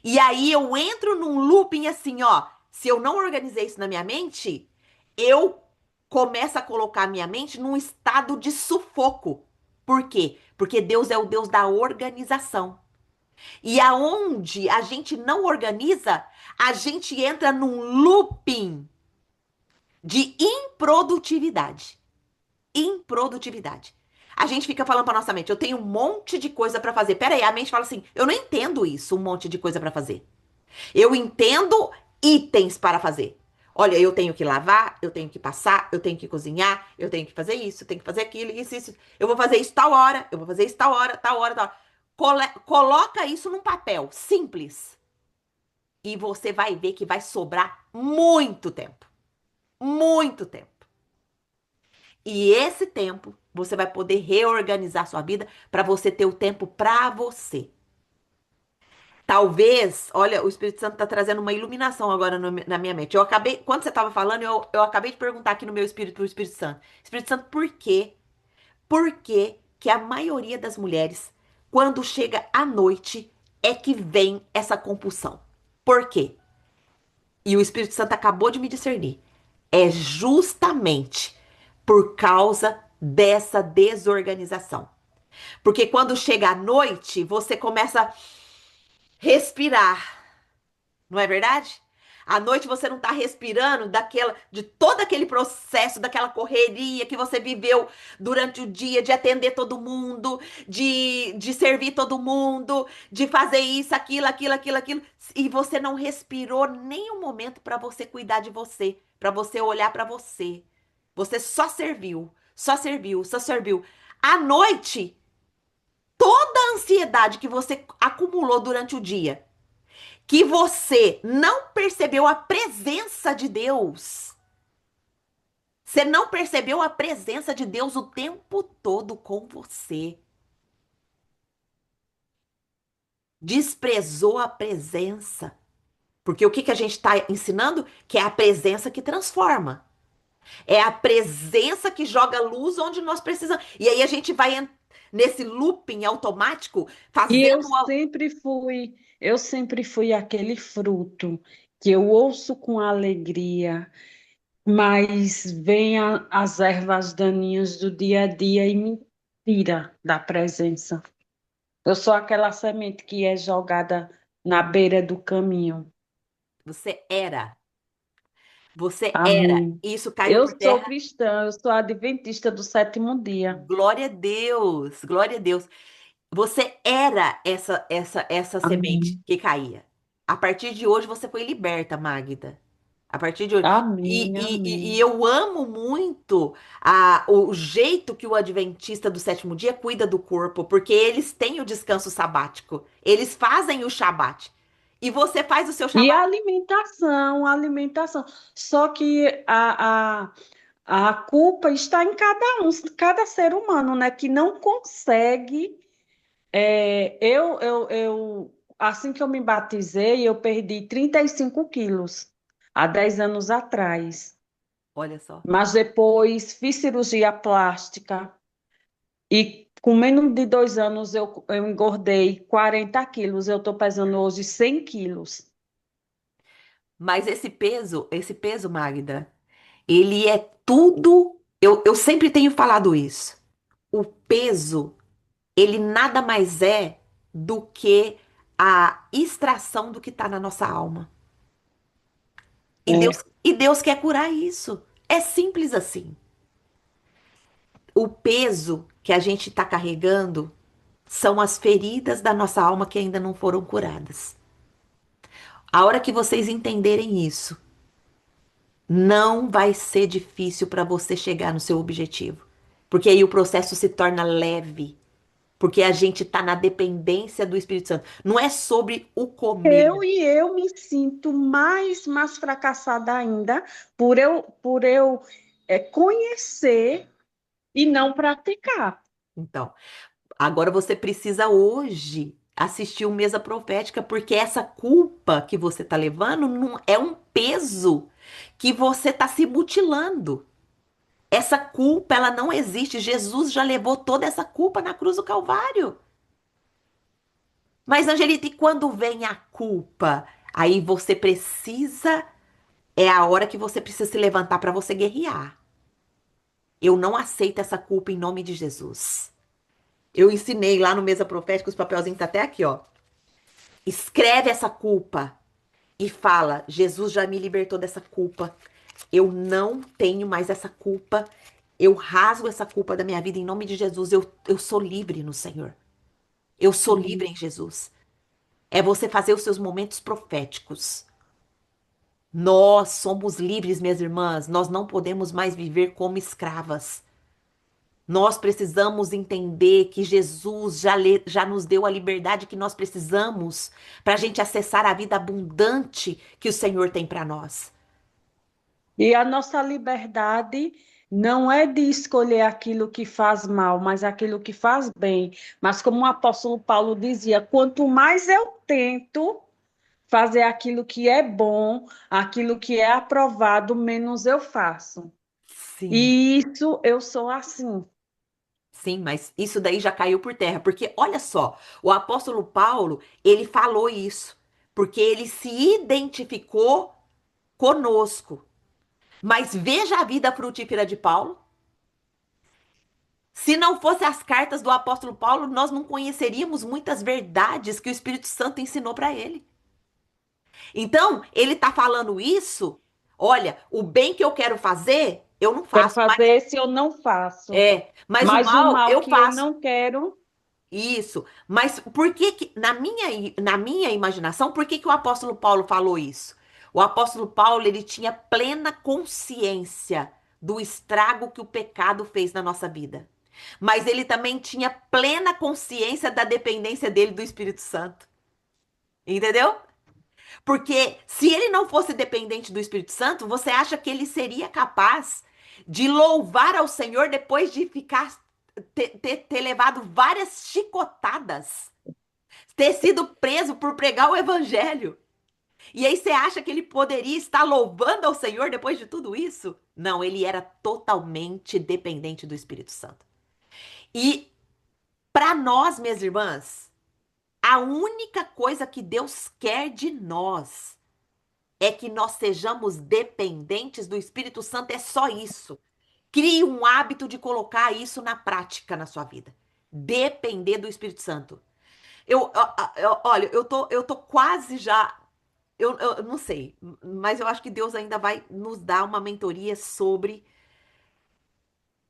Speaker 1: e aí eu entro num looping assim, ó. Se eu não organizei isso na minha mente, eu começo a colocar a minha mente num estado de sufoco. Por quê? Porque Deus é o Deus da organização. E aonde a gente não organiza, a gente entra num looping de improdutividade. Improdutividade. A gente fica falando pra nossa mente, eu tenho um monte de coisa pra fazer. Pera aí, a mente fala assim, eu não entendo isso, um monte de coisa pra fazer. Eu entendo itens para fazer. Olha, eu tenho que lavar, eu tenho que passar, eu tenho que cozinhar, eu tenho que fazer isso, eu tenho que fazer aquilo, isso. Eu vou fazer isso tal hora, eu vou fazer isso tal hora, tal hora, tal hora. Coloca isso num papel simples e você vai ver que vai sobrar muito tempo. Muito tempo. E esse tempo você vai poder reorganizar sua vida para você ter o tempo para você. Talvez, olha, o Espírito Santo está trazendo uma iluminação agora na minha mente. Quando você estava falando, eu acabei de perguntar aqui no meu espírito para o Espírito Santo. Espírito Santo, por quê? Por que que a maioria das mulheres, quando chega à noite, é que vem essa compulsão? Por quê? E o Espírito Santo acabou de me discernir. É justamente por causa dessa desorganização. Porque quando chega à noite, você começa a respirar, não é verdade? À noite você não está respirando de todo aquele processo, daquela correria que você viveu durante o dia, de atender todo mundo, de servir todo mundo, de fazer isso, aquilo, e você não respirou nem um momento para você cuidar de você, para você olhar para você. Você só serviu, só serviu, só serviu. À noite, toda a ansiedade que você acumulou durante o dia, que você não percebeu a presença de Deus. Você não percebeu a presença de Deus o tempo todo com você. Desprezou a presença. Porque o que que a gente está ensinando? Que é a presença que transforma. É a presença que joga luz onde nós precisamos. E aí a gente vai nesse looping automático,
Speaker 7: E
Speaker 1: fazendo.
Speaker 7: eu sempre fui aquele fruto que eu ouço com alegria, mas vem as ervas daninhas do dia a dia e me tira da presença. Eu sou aquela semente que é jogada na beira do caminho.
Speaker 1: Você era. Você era.
Speaker 7: Amém.
Speaker 1: Isso caiu
Speaker 7: Eu
Speaker 1: por
Speaker 7: sou
Speaker 1: terra.
Speaker 7: cristã, eu sou adventista do sétimo dia.
Speaker 1: Glória a Deus. Glória a Deus. Você era essa semente
Speaker 7: Amém.
Speaker 1: que caía. A partir de hoje você foi liberta, Magda. A partir de hoje.
Speaker 7: Amém,
Speaker 1: E
Speaker 7: amém.
Speaker 1: eu amo muito o jeito que o adventista do sétimo dia cuida do corpo, porque eles têm o descanso sabático. Eles fazem o shabat. E você faz o seu
Speaker 7: E
Speaker 1: shabat.
Speaker 7: a alimentação, a alimentação. Só que a culpa está em cada um, cada ser humano, né? Que não consegue. Assim que eu me batizei, eu perdi 35 quilos há 10 anos atrás.
Speaker 1: Olha só.
Speaker 7: Mas depois fiz cirurgia plástica e com menos de 2 anos eu engordei 40 quilos. Eu estou pesando hoje 100 quilos.
Speaker 1: Mas esse peso, Magda, ele é tudo. Eu sempre tenho falado isso. O peso, ele nada mais é do que a extração do que está na nossa alma.
Speaker 7: É.
Speaker 1: E Deus quer curar isso. É simples assim. O peso que a gente está carregando são as feridas da nossa alma que ainda não foram curadas. A hora que vocês entenderem isso, não vai ser difícil para você chegar no seu objetivo. Porque aí o processo se torna leve. Porque a gente está na dependência do Espírito Santo. Não é sobre o comer.
Speaker 7: Eu me sinto mais fracassada ainda por eu conhecer e não praticar.
Speaker 1: Então, agora você precisa hoje assistir o Mesa Profética, porque essa culpa que você está levando não é um peso que você está se mutilando. Essa culpa, ela não existe. Jesus já levou toda essa culpa na cruz do Calvário. Mas, Angelita, e quando vem a culpa? Aí você precisa, é a hora que você precisa se levantar para você guerrear. Eu não aceito essa culpa em nome de Jesus. Eu ensinei lá no Mesa Profética, os papelzinhos tá até aqui, ó. Escreve essa culpa e fala: Jesus já me libertou dessa culpa. Eu não tenho mais essa culpa. Eu rasgo essa culpa da minha vida em nome de Jesus. Eu sou livre no Senhor. Eu sou livre em Jesus. É você fazer os seus momentos proféticos. Nós somos livres, minhas irmãs. Nós não podemos mais viver como escravas. Nós precisamos entender que Jesus já nos deu a liberdade que nós precisamos para a gente acessar a vida abundante que o Senhor tem para nós.
Speaker 7: E a nossa liberdade não é de escolher aquilo que faz mal, mas aquilo que faz bem. Mas como o apóstolo Paulo dizia, quanto mais eu tento fazer aquilo que é bom, aquilo que é aprovado, menos eu faço.
Speaker 1: Sim,
Speaker 7: E isso eu sou assim.
Speaker 1: sim, mas isso daí já caiu por terra, porque olha só, o apóstolo Paulo, ele falou isso, porque ele se identificou conosco. Mas veja a vida frutífera de Paulo. Se não fosse as cartas do apóstolo Paulo, nós não conheceríamos muitas verdades que o Espírito Santo ensinou para ele. Então, ele está falando isso. Olha, o bem que eu quero fazer, eu não
Speaker 7: Quero
Speaker 1: faço,
Speaker 7: fazer esse, eu não faço.
Speaker 1: mas o
Speaker 7: Mas o
Speaker 1: mal
Speaker 7: mal
Speaker 1: eu
Speaker 7: que eu
Speaker 1: faço.
Speaker 7: não quero,
Speaker 1: Isso. Mas por que que na minha imaginação, por que que o apóstolo Paulo falou isso? O apóstolo Paulo, ele tinha plena consciência do estrago que o pecado fez na nossa vida. Mas ele também tinha plena consciência da dependência dele do Espírito Santo. Entendeu? Porque se ele não fosse dependente do Espírito Santo, você acha que ele seria capaz de louvar ao Senhor depois de ficar ter levado várias chicotadas, ter sido preso por pregar o evangelho? E aí você acha que ele poderia estar louvando ao Senhor depois de tudo isso? Não, ele era totalmente dependente do Espírito Santo. E para nós, minhas irmãs, a única coisa que Deus quer de nós é que nós sejamos dependentes do Espírito Santo, é só isso. Crie um hábito de colocar isso na prática na sua vida. Depender do Espírito Santo. Olha, eu tô quase já. eu não sei, mas eu acho que Deus ainda vai nos dar uma mentoria sobre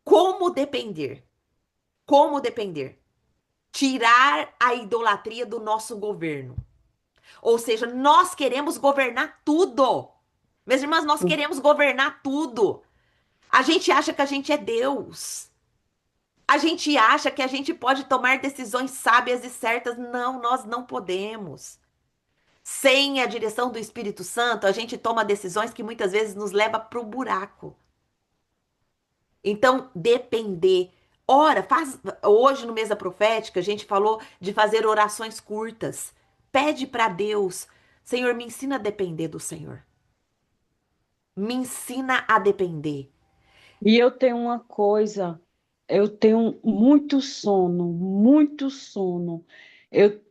Speaker 1: como depender. Como depender. Tirar a idolatria do nosso governo. Ou seja, nós queremos governar tudo. Minhas irmãs, nós queremos governar tudo. A gente acha que a gente é Deus. A gente acha que a gente pode tomar decisões sábias e certas. Não, nós não podemos. Sem a direção do Espírito Santo, a gente toma decisões que muitas vezes nos leva para o buraco. Então, depender. Ora, faz. Hoje no Mesa Profética, a gente falou de fazer orações curtas. Pede para Deus, Senhor, me ensina a depender do Senhor. Me ensina a depender.
Speaker 7: E eu tenho uma coisa, eu tenho muito sono, muito sono. Eu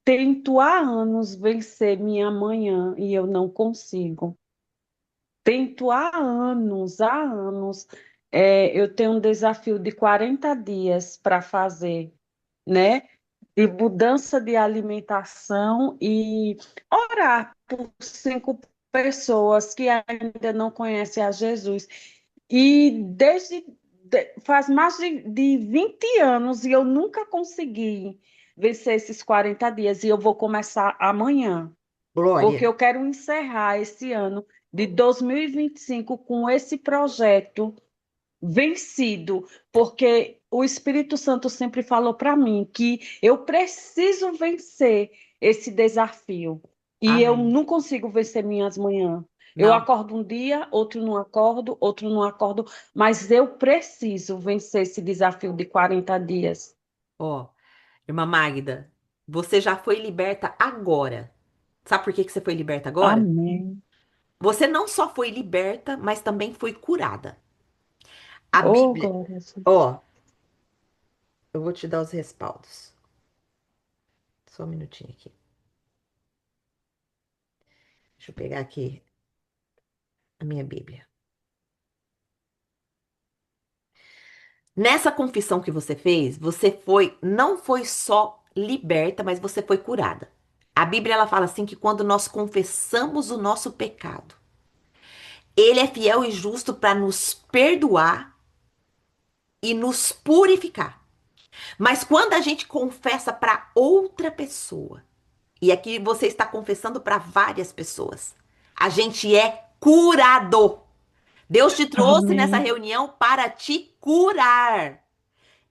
Speaker 7: tento há anos vencer minha manhã e eu não consigo. Tento há anos. Eu tenho um desafio de 40 dias para fazer, né? De mudança de alimentação e orar por 5 pessoas que ainda não conhecem a Jesus. E faz mais de 20 anos e eu nunca consegui vencer esses 40 dias. E eu vou começar amanhã, porque
Speaker 1: Glória.
Speaker 7: eu quero encerrar esse ano de 2025 com esse projeto vencido, porque o Espírito Santo sempre falou para mim que eu preciso vencer esse desafio. E eu
Speaker 1: Amém.
Speaker 7: não consigo vencer minhas manhãs. Eu
Speaker 1: Não.
Speaker 7: acordo um dia, outro não acordo, mas eu preciso vencer esse desafio de 40 dias.
Speaker 1: Ó, irmã Magda, você já foi liberta agora. Sabe por que que você foi liberta agora?
Speaker 7: Amém.
Speaker 1: Você não só foi liberta, mas também foi curada. A
Speaker 7: Oh,
Speaker 1: Bíblia,
Speaker 7: glória a Deus.
Speaker 1: ó, eu vou te dar os respaldos. Só um minutinho aqui. Deixa eu pegar aqui a minha Bíblia. Nessa confissão que você fez, você foi, não foi só liberta, mas você foi curada. A Bíblia ela fala assim que quando nós confessamos o nosso pecado, ele é fiel e justo para nos perdoar e nos purificar. Mas quando a gente confessa para outra pessoa, e aqui você está confessando para várias pessoas, a gente é curado. Deus te trouxe nessa
Speaker 7: Amém.
Speaker 1: reunião para te curar.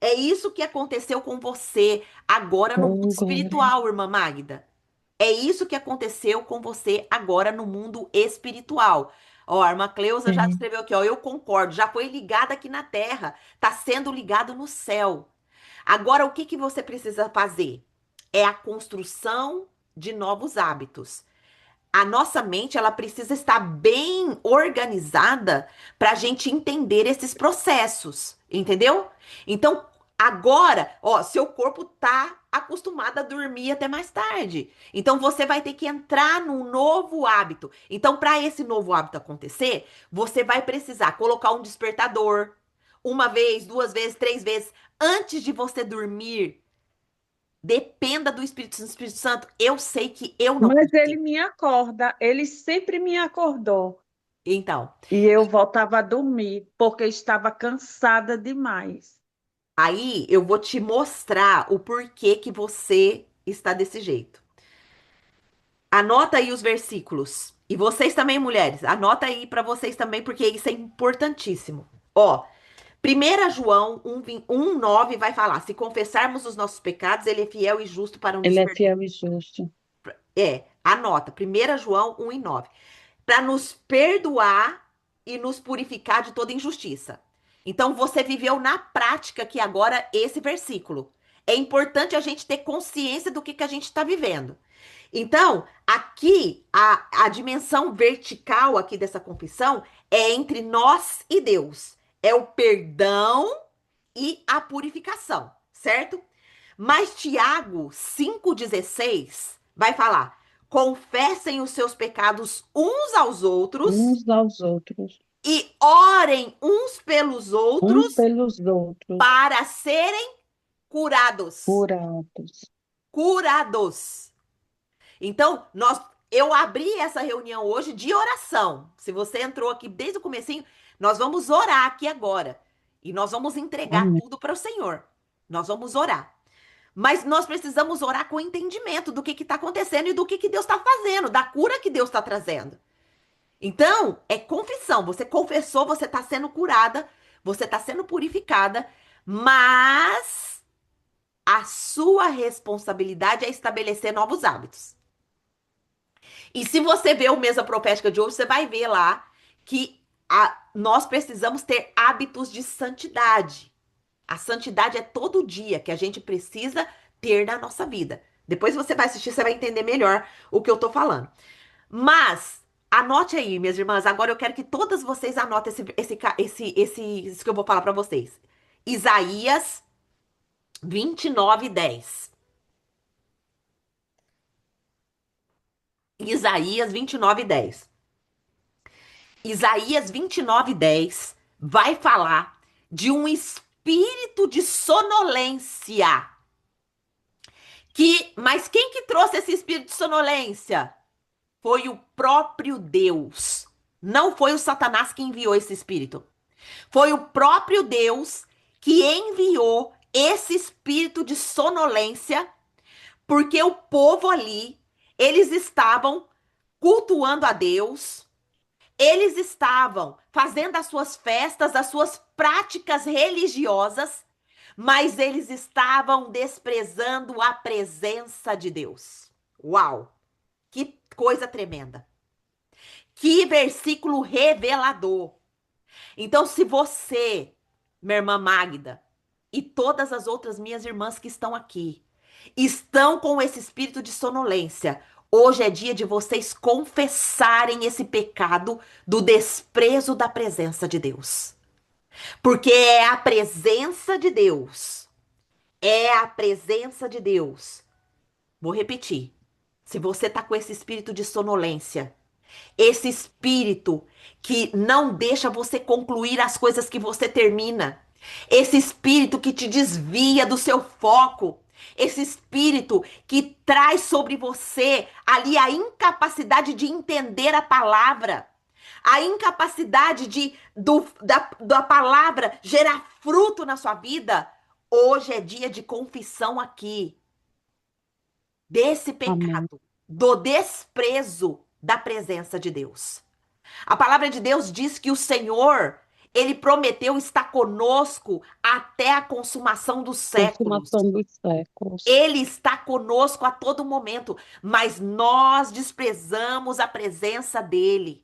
Speaker 1: É isso que aconteceu com você agora no mundo
Speaker 7: Oh, glória.
Speaker 1: espiritual, irmã Magda. É isso que aconteceu com você agora no mundo espiritual. Ó, a irmã Cleusa já
Speaker 7: Sim.
Speaker 1: escreveu aqui, ó, eu concordo, já foi ligada aqui na terra, tá sendo ligado no céu. Agora, o que que você precisa fazer? É a construção de novos hábitos. A nossa mente, ela precisa estar bem organizada para a gente entender esses processos, entendeu? Então, agora, ó, seu corpo tá acostumado a dormir até mais tarde. Então, você vai ter que entrar num novo hábito. Então, para esse novo hábito acontecer, você vai precisar colocar um despertador uma vez, duas vezes, três vezes antes de você dormir. Dependa do Espírito Santo. Eu sei que eu não
Speaker 7: Mas ele
Speaker 1: consigo.
Speaker 7: me acorda, ele sempre me acordou.
Speaker 1: Então,
Speaker 7: E eu voltava a dormir, porque estava cansada demais.
Speaker 1: aí eu vou te mostrar o porquê que você está desse jeito. Anota aí os versículos. E vocês também, mulheres, anota aí para vocês também, porque isso é importantíssimo. Ó, 1 João 1:9 vai falar: se confessarmos os nossos pecados, ele é fiel e justo para nos
Speaker 7: Ele é
Speaker 1: perdoar.
Speaker 7: fiel e justo.
Speaker 1: Anota, 1 João 1:9. Para nos perdoar e nos purificar de toda injustiça. Então você viveu na prática aqui agora esse versículo. É importante a gente ter consciência do que a gente está vivendo. Então, aqui, a dimensão vertical aqui dessa confissão é entre nós e Deus. É o perdão e a purificação, certo? Mas Tiago 5,16 vai falar: confessem os seus pecados uns aos outros
Speaker 7: Uns aos outros,
Speaker 1: e orem uns pelos
Speaker 7: uns
Speaker 1: outros
Speaker 7: pelos outros,
Speaker 1: para serem curados.
Speaker 7: curados.
Speaker 1: Curados. Então, nós eu abri essa reunião hoje de oração. Se você entrou aqui desde o comecinho, nós vamos orar aqui agora. E nós vamos entregar
Speaker 7: Amém.
Speaker 1: tudo para o Senhor. Nós vamos orar. Mas nós precisamos orar com entendimento do que está acontecendo e do que Deus está fazendo, da cura que Deus está trazendo. Então, é confissão. Você confessou, você está sendo curada, você está sendo purificada, mas a sua responsabilidade é estabelecer novos hábitos. E se você vê o Mesa Profética de hoje, você vai ver lá que nós precisamos ter hábitos de santidade. A santidade é todo dia que a gente precisa ter na nossa vida. Depois você vai assistir, você vai entender melhor o que eu tô falando. Mas, anote aí, minhas irmãs. Agora eu quero que todas vocês anotem isso que eu vou falar pra vocês. Isaías 29:10. Isaías 29:10. Isaías 29:10 vai falar de um espírito de sonolência. Mas quem que trouxe esse espírito de sonolência? Foi o próprio Deus. Não foi o Satanás que enviou esse espírito. Foi o próprio Deus que enviou esse espírito de sonolência, porque o povo ali, eles estavam cultuando a Deus, eles estavam fazendo as suas festas, as suas práticas religiosas, mas eles estavam desprezando a presença de Deus. Uau! Que coisa tremenda. Que versículo revelador. Então, se você, minha irmã Magda, e todas as outras minhas irmãs que estão aqui, estão com esse espírito de sonolência, hoje é dia de vocês confessarem esse pecado do desprezo da presença de Deus. Porque é a presença de Deus. É a presença de Deus. Vou repetir. Se você tá com esse espírito de sonolência, esse espírito que não deixa você concluir as coisas que você termina, esse espírito que te desvia do seu foco, esse espírito que traz sobre você ali a incapacidade de entender a palavra, a incapacidade da palavra gerar fruto na sua vida, hoje é dia de confissão aqui desse
Speaker 7: Amém.
Speaker 1: pecado, do desprezo da presença de Deus. A palavra de Deus diz que o Senhor, ele prometeu estar conosco até a consumação dos séculos.
Speaker 7: Consumação dos séculos.
Speaker 1: Ele está conosco a todo momento, mas nós desprezamos a presença dele.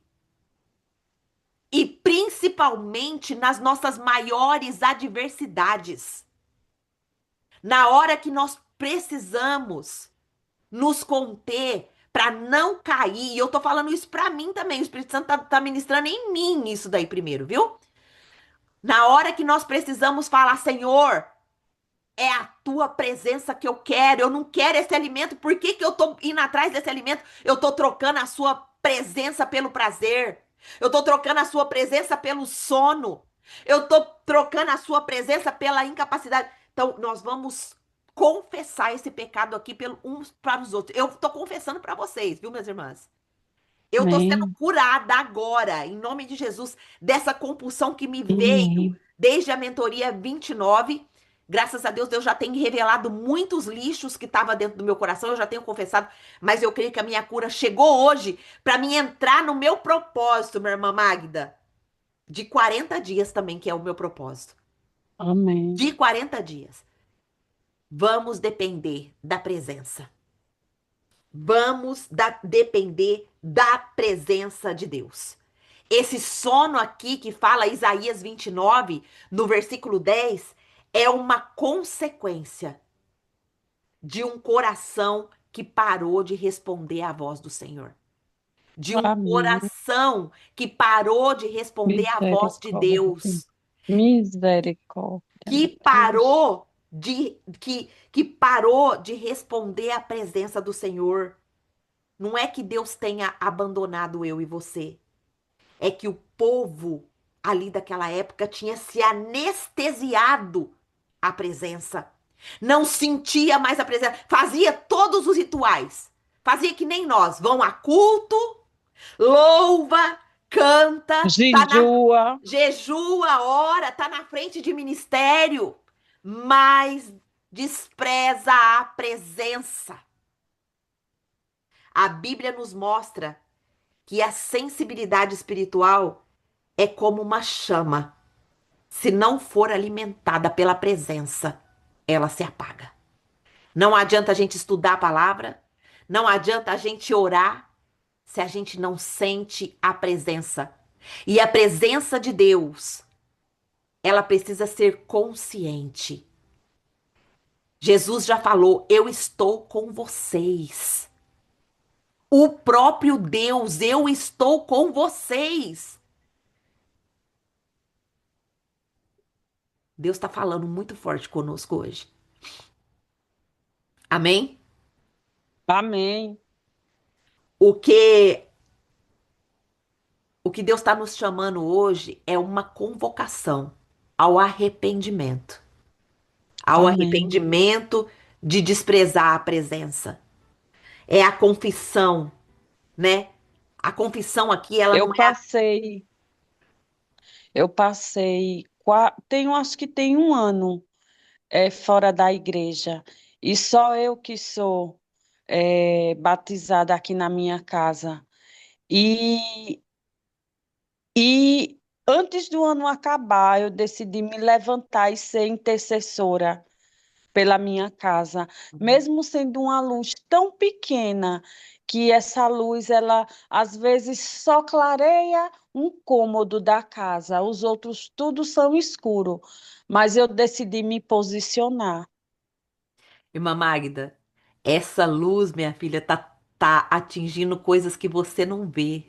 Speaker 1: E principalmente nas nossas maiores adversidades. Na hora que nós precisamos nos conter para não cair. E eu tô falando isso para mim também. O Espírito Santo tá ministrando em mim isso daí primeiro, viu? Na hora que nós precisamos falar, Senhor, é a tua presença que eu quero. Eu não quero esse alimento. Por que que eu tô indo atrás desse alimento? Eu tô trocando a sua presença pelo prazer. Eu tô trocando a sua presença pelo sono. Eu tô trocando a sua presença pela incapacidade. Então, nós vamos confessar esse pecado aqui uns para os outros. Eu tô confessando para vocês, viu, minhas irmãs? Eu tô sendo
Speaker 7: Amém.
Speaker 1: curada agora, em nome de Jesus, dessa compulsão que me veio
Speaker 7: Amém.
Speaker 1: desde a mentoria 29. Graças a Deus, Deus já tem revelado muitos lixos que estavam dentro do meu coração, eu já tenho confessado, mas eu creio que a minha cura chegou hoje para mim entrar no meu propósito, minha irmã Magda, de 40 dias também, que é o meu propósito.
Speaker 7: Amém.
Speaker 1: De 40 dias. Vamos depender da presença. Vamos depender da presença de Deus. Esse sono aqui que fala Isaías 29, no versículo 10, é uma consequência de um coração que parou de responder à voz do Senhor. De um
Speaker 7: Amém.
Speaker 1: coração que parou de responder à voz de
Speaker 7: Misericórdia.
Speaker 1: Deus.
Speaker 7: Misericórdia,
Speaker 1: Que
Speaker 7: meu Deus.
Speaker 1: parou que parou de responder à presença do Senhor. Não é que Deus tenha abandonado eu e você. É que o povo ali daquela época tinha se anestesiado à presença. Não sentia mais a presença. Fazia todos os rituais. Fazia que nem nós, vão a culto, louva, canta,
Speaker 7: Jejua.
Speaker 1: jejua, ora, tá na frente de ministério, mas despreza a presença. A Bíblia nos mostra que a sensibilidade espiritual é como uma chama. Se não for alimentada pela presença, ela se apaga. Não adianta a gente estudar a palavra, não adianta a gente orar se a gente não sente a presença. E a presença de Deus, ela precisa ser consciente. Jesus já falou: Eu estou com vocês. O próprio Deus, eu estou com vocês. Deus está falando muito forte conosco hoje. Amém?
Speaker 7: Amém.
Speaker 1: O que, o que Deus está nos chamando hoje é uma convocação ao arrependimento. Ao
Speaker 7: Amém.
Speaker 1: arrependimento de desprezar a presença. É a confissão, né? A confissão aqui, ela não
Speaker 7: Eu
Speaker 1: é.
Speaker 7: passei, eu passei, acho que tem um ano fora da igreja. E só eu que sou batizada aqui na minha casa. E, e antes do ano acabar, eu decidi me levantar e ser intercessora pela minha casa, mesmo sendo uma luz tão pequena que essa luz ela às vezes só clareia um cômodo da casa, os outros tudo são escuro, mas eu decidi me posicionar.
Speaker 1: Irmã Magda, essa luz, minha filha, tá atingindo coisas que você não vê.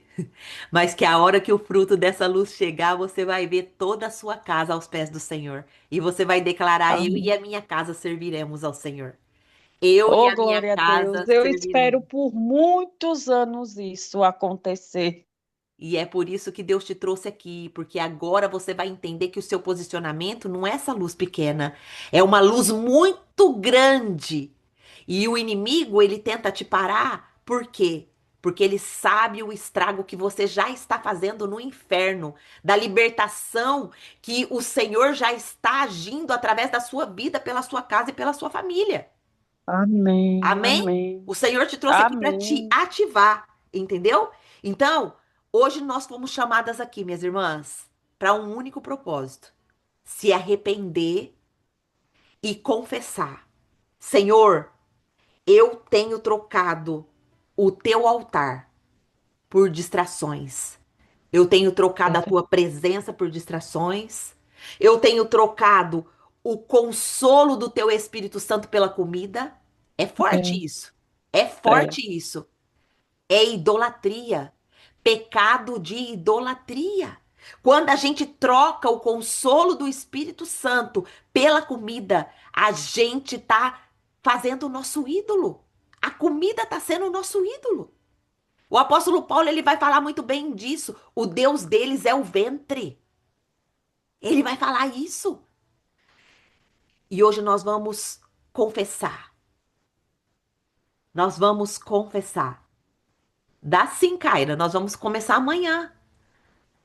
Speaker 1: Mas que a hora que o fruto dessa luz chegar, você vai ver toda a sua casa aos pés do Senhor. E você vai declarar: Eu e
Speaker 7: Amém.
Speaker 1: a minha casa serviremos ao Senhor. Eu e
Speaker 7: Oh,
Speaker 1: a minha
Speaker 7: glória a Deus.
Speaker 1: casa
Speaker 7: Eu espero
Speaker 1: serviremos.
Speaker 7: por muitos anos isso acontecer.
Speaker 1: E é por isso que Deus te trouxe aqui, porque agora você vai entender que o seu posicionamento não é essa luz pequena, é uma luz muito grande. E o inimigo, ele tenta te parar, por quê? Porque ele sabe o estrago que você já está fazendo no inferno, da libertação que o Senhor já está agindo através da sua vida, pela sua casa e pela sua família.
Speaker 7: Amém,
Speaker 1: Amém?
Speaker 7: amém,
Speaker 1: O Senhor te trouxe aqui para te
Speaker 7: amém.
Speaker 1: ativar, entendeu? Então, hoje nós fomos chamadas aqui, minhas irmãs, para um único propósito: se arrepender e confessar. Senhor, eu tenho trocado o teu altar por distrações. Eu tenho trocado a tua presença por distrações. Eu tenho trocado o consolo do teu Espírito Santo pela comida. É forte
Speaker 7: É,
Speaker 1: isso. É
Speaker 7: é,
Speaker 1: forte isso. É idolatria. Pecado de idolatria. Quando a gente troca o consolo do Espírito Santo pela comida, a gente tá fazendo o nosso ídolo. A comida tá sendo o nosso ídolo. O apóstolo Paulo, ele vai falar muito bem disso. O Deus deles é o ventre. Ele vai falar isso. E hoje nós vamos confessar. Nós vamos confessar. Dá sim, Kaira. Nós vamos começar amanhã.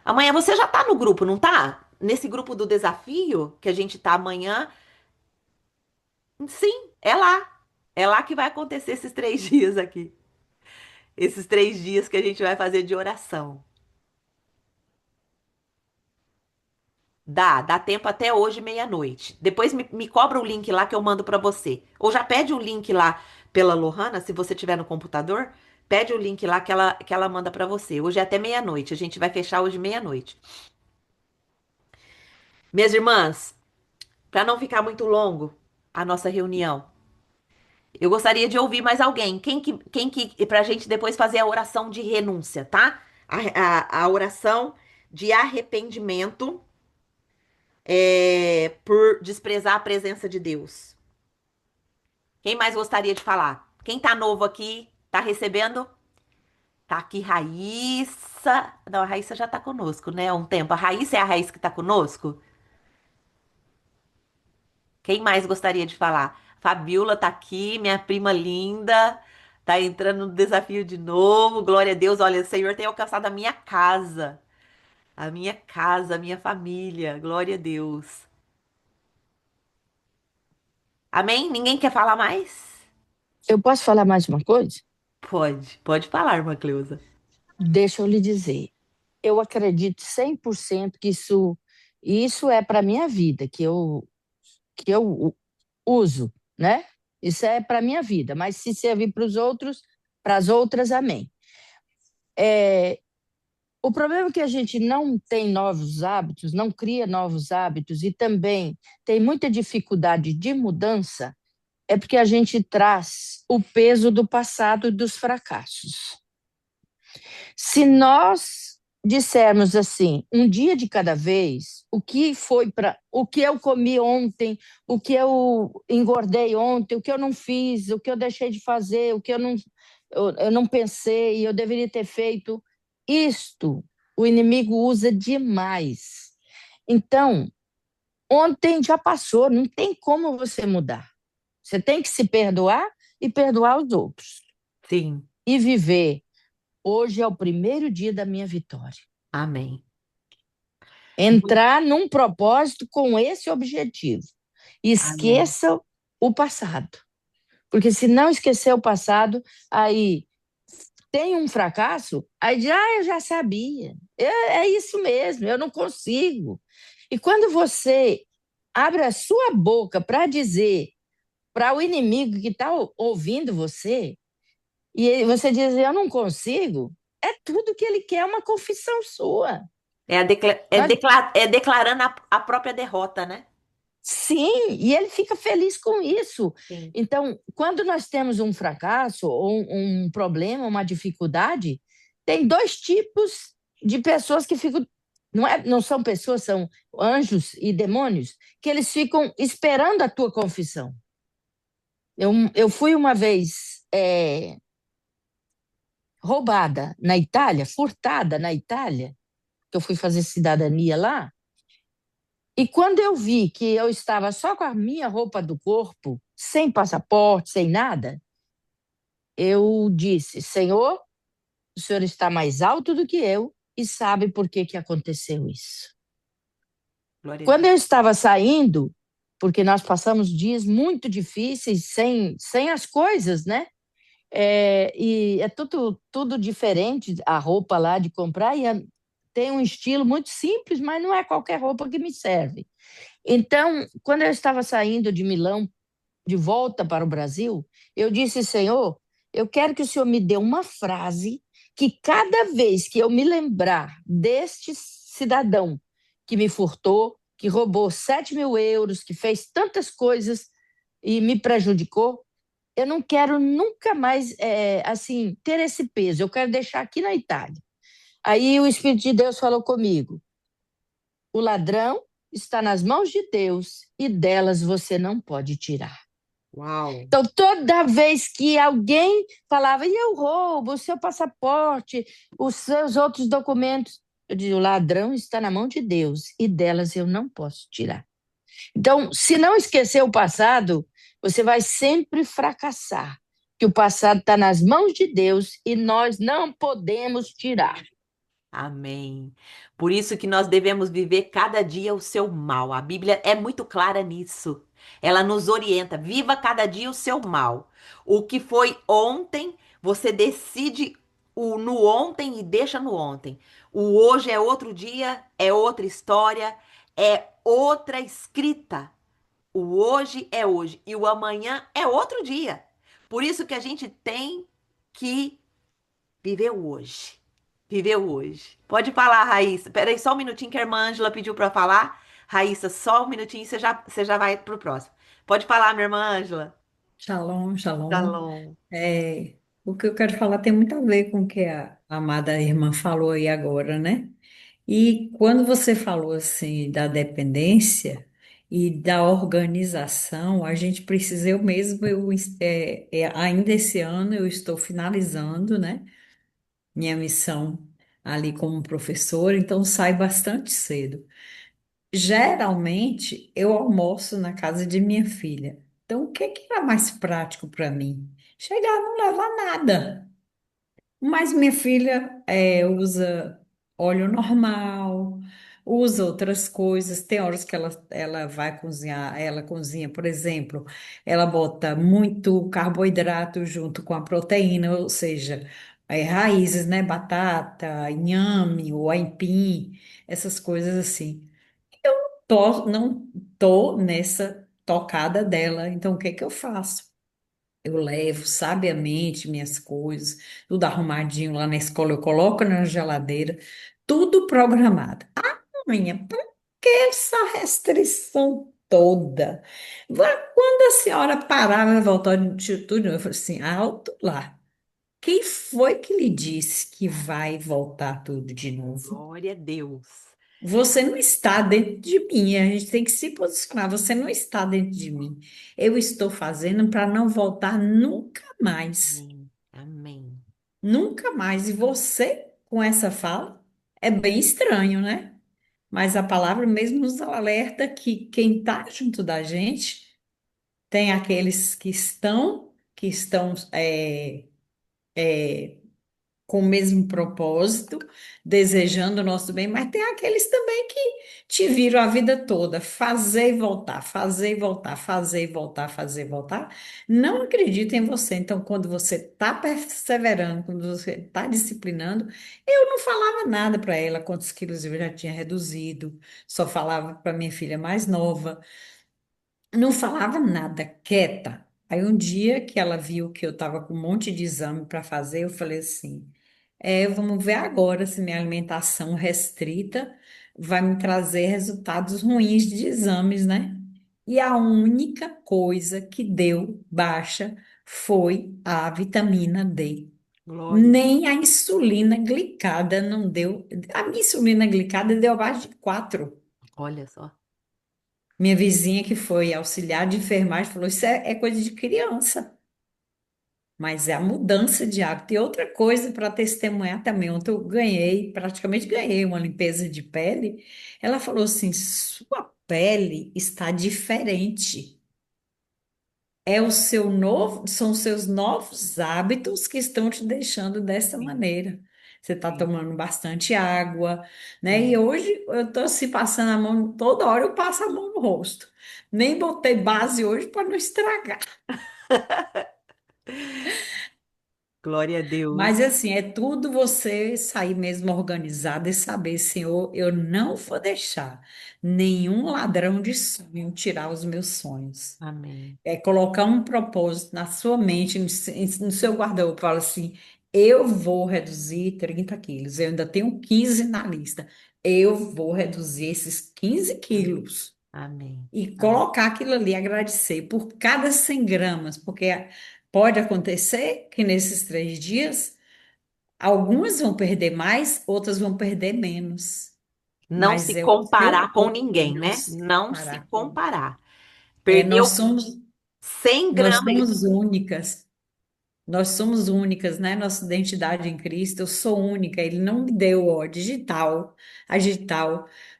Speaker 1: Amanhã você já tá no grupo, não tá? Nesse grupo do desafio que a gente tá amanhã. Sim, é lá. É lá que vai acontecer esses 3 dias aqui. Esses 3 dias que a gente vai fazer de oração. Dá tempo até hoje, meia-noite. Depois me cobra o link lá que eu mando pra você. Ou já pede o link lá pela Lohana, se você tiver no computador, pede o link lá que ela manda pra você. Hoje é até meia-noite. A gente vai fechar hoje meia-noite. Minhas irmãs, pra não ficar muito longo a nossa reunião, eu gostaria de ouvir mais alguém. Pra gente depois fazer a oração de renúncia, tá? A oração de arrependimento por desprezar a presença de Deus. Quem mais gostaria de falar? Quem tá novo aqui, tá recebendo? Tá aqui Raíssa. Não, a Raíssa já tá conosco, né? Há um tempo. A Raíssa é a Raíssa que tá conosco? Quem mais gostaria de falar? Fabiola tá aqui, minha prima linda. Tá entrando no desafio de novo. Glória a Deus. Olha, o Senhor tem alcançado a minha casa, a minha família. Glória a Deus. Amém? Ninguém quer falar mais?
Speaker 3: Eu posso falar mais uma coisa?
Speaker 1: Pode falar, irmã Cleusa.
Speaker 3: Deixa eu lhe dizer. Eu acredito 100% que isso é para a minha vida, que eu uso, né? Isso é para a minha vida, mas se servir para os outros, para as outras, amém. É, o problema é que a gente não tem novos hábitos, não cria novos hábitos e também tem muita dificuldade de mudança, é porque a gente traz o peso do passado e dos fracassos. Se nós dissermos assim, um dia de cada vez, o que eu comi ontem, o que eu engordei ontem, o que eu não fiz, o que eu deixei de fazer, o que eu não pensei, eu deveria ter feito, isto o inimigo usa demais. Então, ontem já passou, não tem como você mudar. Você tem que se perdoar e perdoar os outros.
Speaker 1: Sim.
Speaker 3: E viver. Hoje é o primeiro dia da minha vitória.
Speaker 1: Amém.
Speaker 3: Entrar num propósito com esse objetivo.
Speaker 1: Amém.
Speaker 3: Esqueça o passado. Porque se não esquecer o passado, aí tem um fracasso, aí diz, eu já sabia. É isso mesmo, eu não consigo. E quando você abre a sua boca para dizer para o inimigo que está ouvindo você, e você diz, eu não consigo, é tudo que ele quer, é uma confissão sua. Nós,
Speaker 1: É declarando a própria derrota, né?
Speaker 3: sim, e ele fica feliz com isso.
Speaker 1: Sim.
Speaker 3: Então, quando nós temos um fracasso, ou um problema, uma dificuldade, tem dois tipos de pessoas que ficam. Não são pessoas, são anjos e demônios, que eles ficam esperando a tua confissão. Eu fui uma vez roubada na Itália, furtada na Itália, que eu fui fazer cidadania lá. E quando eu vi que eu estava só com a minha roupa do corpo, sem passaporte, sem nada, eu disse: Senhor, o Senhor está mais alto do que eu e sabe por que que aconteceu isso.
Speaker 1: Glória a
Speaker 3: Quando
Speaker 1: Deus.
Speaker 3: eu estava saindo, porque nós passamos dias muito difíceis sem as coisas, né? E é tudo diferente, a roupa lá de comprar, tem um estilo muito simples, mas não é qualquer roupa que me serve. Então, quando eu estava saindo de Milão, de volta para o Brasil, eu disse, Senhor, eu quero que o Senhor me dê uma frase que cada vez que eu me lembrar deste cidadão que me furtou, que roubou 7.000 euros, que fez tantas coisas e me prejudicou, eu não quero nunca mais assim ter esse peso. Eu quero deixar aqui na Itália. Aí o Espírito de Deus falou comigo: o ladrão está nas mãos de Deus e delas você não pode tirar.
Speaker 1: Uau.
Speaker 3: Então, toda vez que alguém falava, e eu roubo o seu passaporte, os seus outros documentos, eu dizia, o ladrão está na mão de Deus e delas eu não posso tirar. Então, se não esquecer o passado, você vai sempre fracassar, que o passado está nas mãos de Deus e nós não podemos tirar.
Speaker 1: Amém. Por isso que nós devemos viver cada dia o seu mal. A Bíblia é muito clara nisso. Ela nos orienta. Viva cada dia o seu mal. O que foi ontem, você decide no ontem e deixa no ontem. O hoje é outro dia, é outra história, é outra escrita. O hoje é hoje e o amanhã é outro dia. Por isso que a gente tem que viver o hoje. Viver o hoje. Pode falar, Raíssa. Peraí, só um minutinho que a irmã Ângela pediu para falar. Raíssa, só um minutinho e você já vai pro próximo. Pode falar, minha irmã Ângela.
Speaker 2: Shalom, shalom.
Speaker 1: Shalom.
Speaker 2: O que eu quero falar tem muito a ver com o que a amada irmã falou aí agora, né? E quando você falou assim da dependência e da organização, a gente precisa, ainda esse ano eu estou finalizando, né, minha missão ali como professora, então sai bastante cedo. Geralmente eu almoço na casa de minha filha. Então, o que que era mais prático para mim? Chegar e não levar nada. Mas minha filha usa óleo normal, usa outras coisas. Tem horas que ela vai cozinhar, ela cozinha, por exemplo, ela bota muito carboidrato junto com a proteína, ou seja, raízes, né? Batata, inhame, ou aipim, essas coisas assim. Não tô nessa tocada dela, então o que que eu faço? Eu levo sabiamente minhas coisas, tudo arrumadinho lá na escola, eu coloco na geladeira, tudo programado. Ah, mãe, por que essa restrição toda? Quando a senhora parava e voltar de tudo, eu falei assim, alto lá. Quem foi que lhe disse que vai voltar tudo de novo?
Speaker 1: Glória a Deus.
Speaker 2: Você não está dentro de mim, a gente tem que se posicionar. Você não está dentro de mim. Eu estou fazendo para não voltar nunca mais.
Speaker 1: Amém. Amém.
Speaker 2: Nunca mais. E você, com essa fala, é bem estranho, né? Mas a palavra mesmo nos alerta que quem está junto da gente tem aqueles que estão com o mesmo propósito, desejando o nosso bem, mas tem aqueles também que te viram a vida toda, fazer e voltar, fazer e voltar, fazer e voltar, fazer e voltar. Não acredito em você. Então, quando você está perseverando, quando você está disciplinando, eu não falava nada para ela, quantos quilos eu já tinha reduzido, só falava para minha filha mais nova. Não falava nada, quieta. Aí um dia que ela viu que eu estava com um monte de exame para fazer, eu falei assim: vamos ver agora se minha alimentação restrita vai me trazer resultados ruins de exames, né? E a única coisa que deu baixa foi a vitamina D.
Speaker 1: Glória.
Speaker 2: Nem a insulina glicada não deu. A minha insulina glicada deu abaixo de 4.
Speaker 1: Olha só.
Speaker 2: Minha vizinha, que foi auxiliar de enfermagem, falou: Isso é coisa de criança, mas é a mudança de hábito. E outra coisa para testemunhar também, ontem eu praticamente ganhei uma limpeza de pele. Ela falou assim: Sua pele está diferente. São os seus novos hábitos que estão te deixando dessa
Speaker 1: Sim,
Speaker 2: maneira. Você está
Speaker 1: sim,
Speaker 2: tomando bastante água, né? E
Speaker 1: sim.
Speaker 2: hoje eu estou se passando a mão, toda hora eu passo a mão no rosto. Nem botei base hoje para não estragar.
Speaker 1: Glória a Deus.
Speaker 2: Mas assim, é tudo você sair mesmo organizado e saber, Senhor, eu não vou deixar nenhum ladrão de sonho tirar os meus sonhos.
Speaker 1: Amém.
Speaker 2: É colocar um propósito na sua mente, no seu guarda-roupa, fala assim: eu vou reduzir 30 quilos, eu ainda tenho 15 na lista, eu vou reduzir esses 15
Speaker 1: Amém.
Speaker 2: quilos
Speaker 1: Amém.
Speaker 2: e
Speaker 1: Amém.
Speaker 2: colocar aquilo ali, agradecer por cada 100 gramas, porque pode acontecer que nesses 3 dias, algumas vão perder mais, outras vão perder menos,
Speaker 1: Não
Speaker 2: mas
Speaker 1: se
Speaker 2: é o seu
Speaker 1: comparar com
Speaker 2: corpo,
Speaker 1: ninguém,
Speaker 2: não
Speaker 1: né?
Speaker 2: se
Speaker 1: Não se
Speaker 2: comparar com.
Speaker 1: comparar.
Speaker 2: É,
Speaker 1: Perdeu 100
Speaker 2: nós
Speaker 1: gramas.
Speaker 2: somos únicas. Nós somos únicas, né? Nossa identidade em Cristo, eu sou única. Ele não me deu, ó, digital,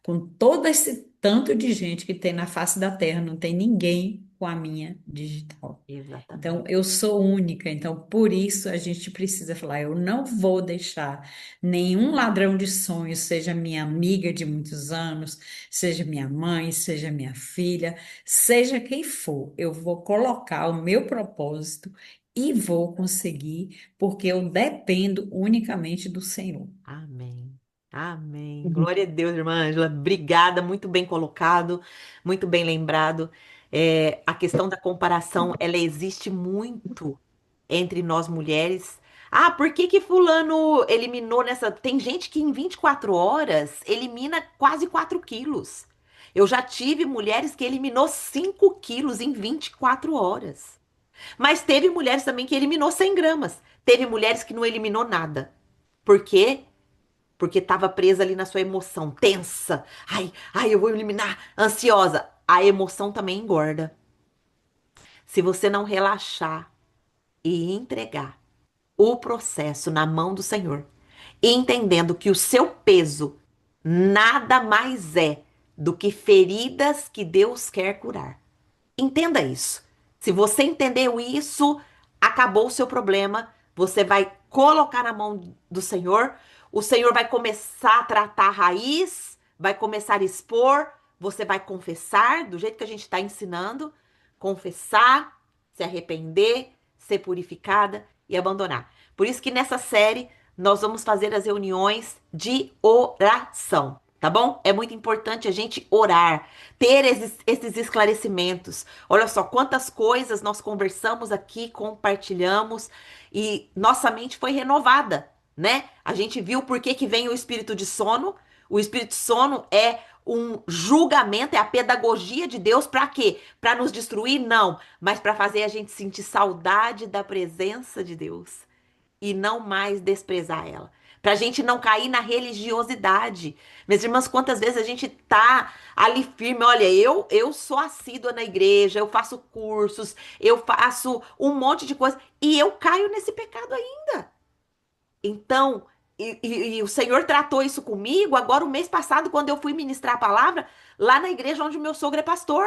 Speaker 2: com todo esse tanto de gente que tem na face da terra, não tem ninguém com a minha digital. Então,
Speaker 1: Exatamente.
Speaker 2: eu sou única. Então, por isso a gente precisa falar: eu não vou deixar nenhum ladrão de sonhos, seja minha amiga de muitos anos, seja minha mãe, seja minha filha, seja quem for, eu vou colocar o meu propósito e vou conseguir, porque eu dependo unicamente do Senhor.
Speaker 1: Amém. Amém.
Speaker 2: Uhum.
Speaker 1: Glória a Deus, irmã Ângela. Obrigada, muito bem colocado, muito bem lembrado. A questão da comparação, ela existe muito entre nós mulheres. Ah, por que que fulano eliminou nessa... Tem gente que em 24 horas elimina quase 4 quilos. Eu já tive mulheres que eliminou 5 quilos em 24 horas. Mas teve mulheres também que eliminou 100 gramas. Teve mulheres que não eliminou nada. Por quê? Porque estava presa ali na sua emoção, tensa. Ai, ai, eu vou eliminar, ansiosa. A emoção também engorda. Se você não relaxar e entregar o processo na mão do Senhor, entendendo que o seu peso nada mais é do que feridas que Deus quer curar. Entenda isso. Se você entendeu isso, acabou o seu problema. Você vai colocar na mão do Senhor. O Senhor vai começar a tratar a raiz, vai começar a expor. Você vai confessar, do jeito que a gente está ensinando, confessar, se arrepender, ser purificada e abandonar. Por isso que nessa série nós vamos fazer as reuniões de oração, tá bom? É muito importante a gente orar, ter esses esclarecimentos. Olha só quantas coisas nós conversamos aqui, compartilhamos e nossa mente foi renovada, né? A gente viu por que que vem o espírito de sono. O espírito de sono é um julgamento, é a pedagogia de Deus para quê? Para nos destruir? Não, mas para fazer a gente sentir saudade da presença de Deus e não mais desprezar ela. Pra gente não cair na religiosidade. Minhas irmãs, quantas vezes a gente tá ali firme? Olha, eu sou assídua na igreja, eu faço cursos, eu faço um monte de coisa e eu caio nesse pecado ainda. Então, e o Senhor tratou isso comigo agora, o mês passado, quando eu fui ministrar a palavra, lá na igreja onde o meu sogro é pastor.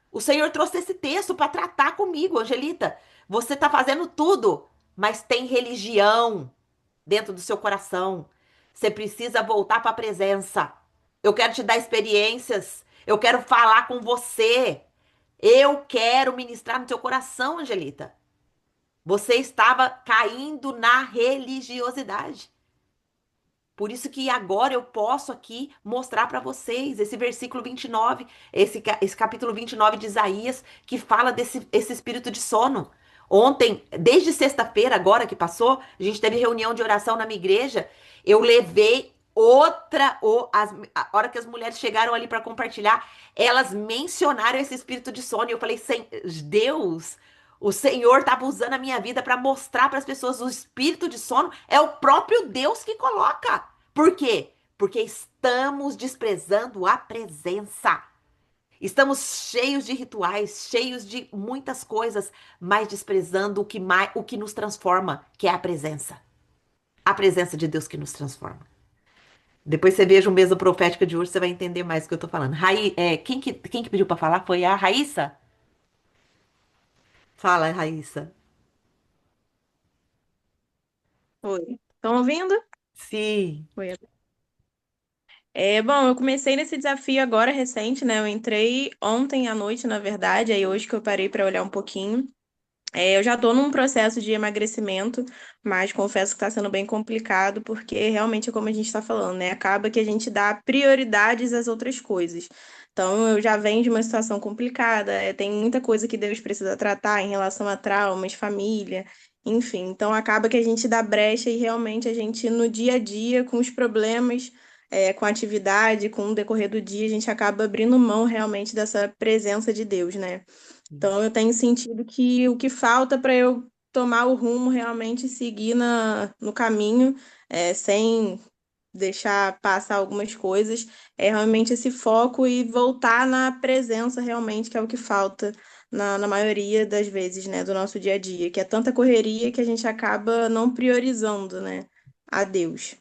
Speaker 1: O Senhor trouxe esse texto para tratar comigo, Angelita. Você está fazendo tudo, mas tem religião dentro do seu coração. Você precisa voltar para a presença. Eu quero te dar experiências. Eu quero falar com você. Eu quero ministrar no seu coração, Angelita. Você estava caindo na religiosidade. Por isso que agora eu posso aqui mostrar para vocês esse versículo 29, esse capítulo 29 de Isaías, que fala esse espírito de sono. Ontem, desde sexta-feira, agora que passou, a gente teve reunião de oração na minha igreja. Eu levei a hora que as mulheres chegaram ali para compartilhar, elas mencionaram esse espírito de sono. E eu falei, Deus, o Senhor estava usando a minha vida para mostrar para as pessoas o espírito de sono é o próprio Deus que coloca. Por quê? Porque estamos desprezando a presença. Estamos cheios de rituais, cheios de muitas coisas, mas desprezando o que nos transforma, que é a presença. A presença de Deus que nos transforma. Depois você veja o mesa profética de hoje, você vai entender mais o que eu tô falando. Quem que pediu para falar foi a Raíssa? Fala, Raíssa.
Speaker 8: Oi. Estão ouvindo?
Speaker 1: Sim.
Speaker 8: Oi. Bom, eu comecei nesse desafio agora recente, né? Eu entrei ontem à noite, na verdade, aí hoje que eu parei para olhar um pouquinho. Eu já estou num processo de emagrecimento, mas confesso que está sendo bem complicado, porque realmente é como a gente está falando, né? Acaba que a gente dá prioridades às outras coisas. Então, eu já venho de uma situação complicada, tem muita coisa que Deus precisa tratar em relação a traumas, família, enfim. Então, acaba que a gente dá brecha e realmente a gente, no dia a dia, com os problemas, com a atividade, com o decorrer do dia, a gente acaba abrindo mão realmente dessa presença de Deus, né? Então, eu tenho sentido que o que falta para eu tomar o rumo realmente e seguir no caminho, sem deixar passar algumas coisas, é realmente esse foco e voltar na presença realmente, que é o que falta na maioria das vezes, né, do nosso dia a dia, que é tanta correria que a gente acaba não priorizando, né, a Deus.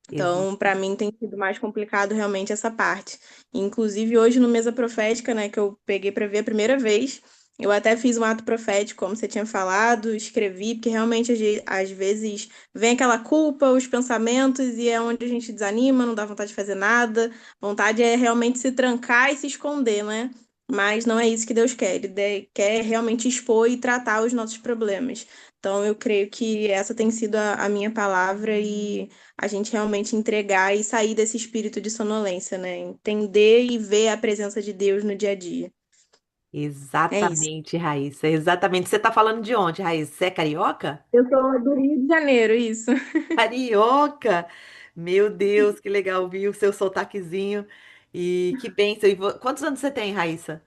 Speaker 8: Então, para mim tem sido mais complicado realmente essa parte. Inclusive, hoje no Mesa Profética, né, que eu peguei para ver a primeira vez, eu até fiz um ato profético, como você tinha falado, escrevi, porque realmente às vezes vem aquela culpa, os pensamentos, e é onde a gente desanima, não dá vontade de fazer nada. Vontade é realmente se trancar e se esconder, né? Mas não é isso que Deus quer. Ele quer realmente expor e tratar os nossos problemas. Então, eu creio que essa tem sido a minha palavra e a gente realmente entregar e sair desse espírito de sonolência, né? Entender e ver a presença de Deus no dia a dia. É isso.
Speaker 1: Exatamente, Raíssa. Exatamente. Você tá falando de onde, Raíssa? Você é carioca?
Speaker 8: Eu sou do Rio de Janeiro, isso.
Speaker 1: Carioca! Meu Deus, que legal ouvir o seu sotaquezinho. E que bênção. Quantos anos você tem, Raíssa?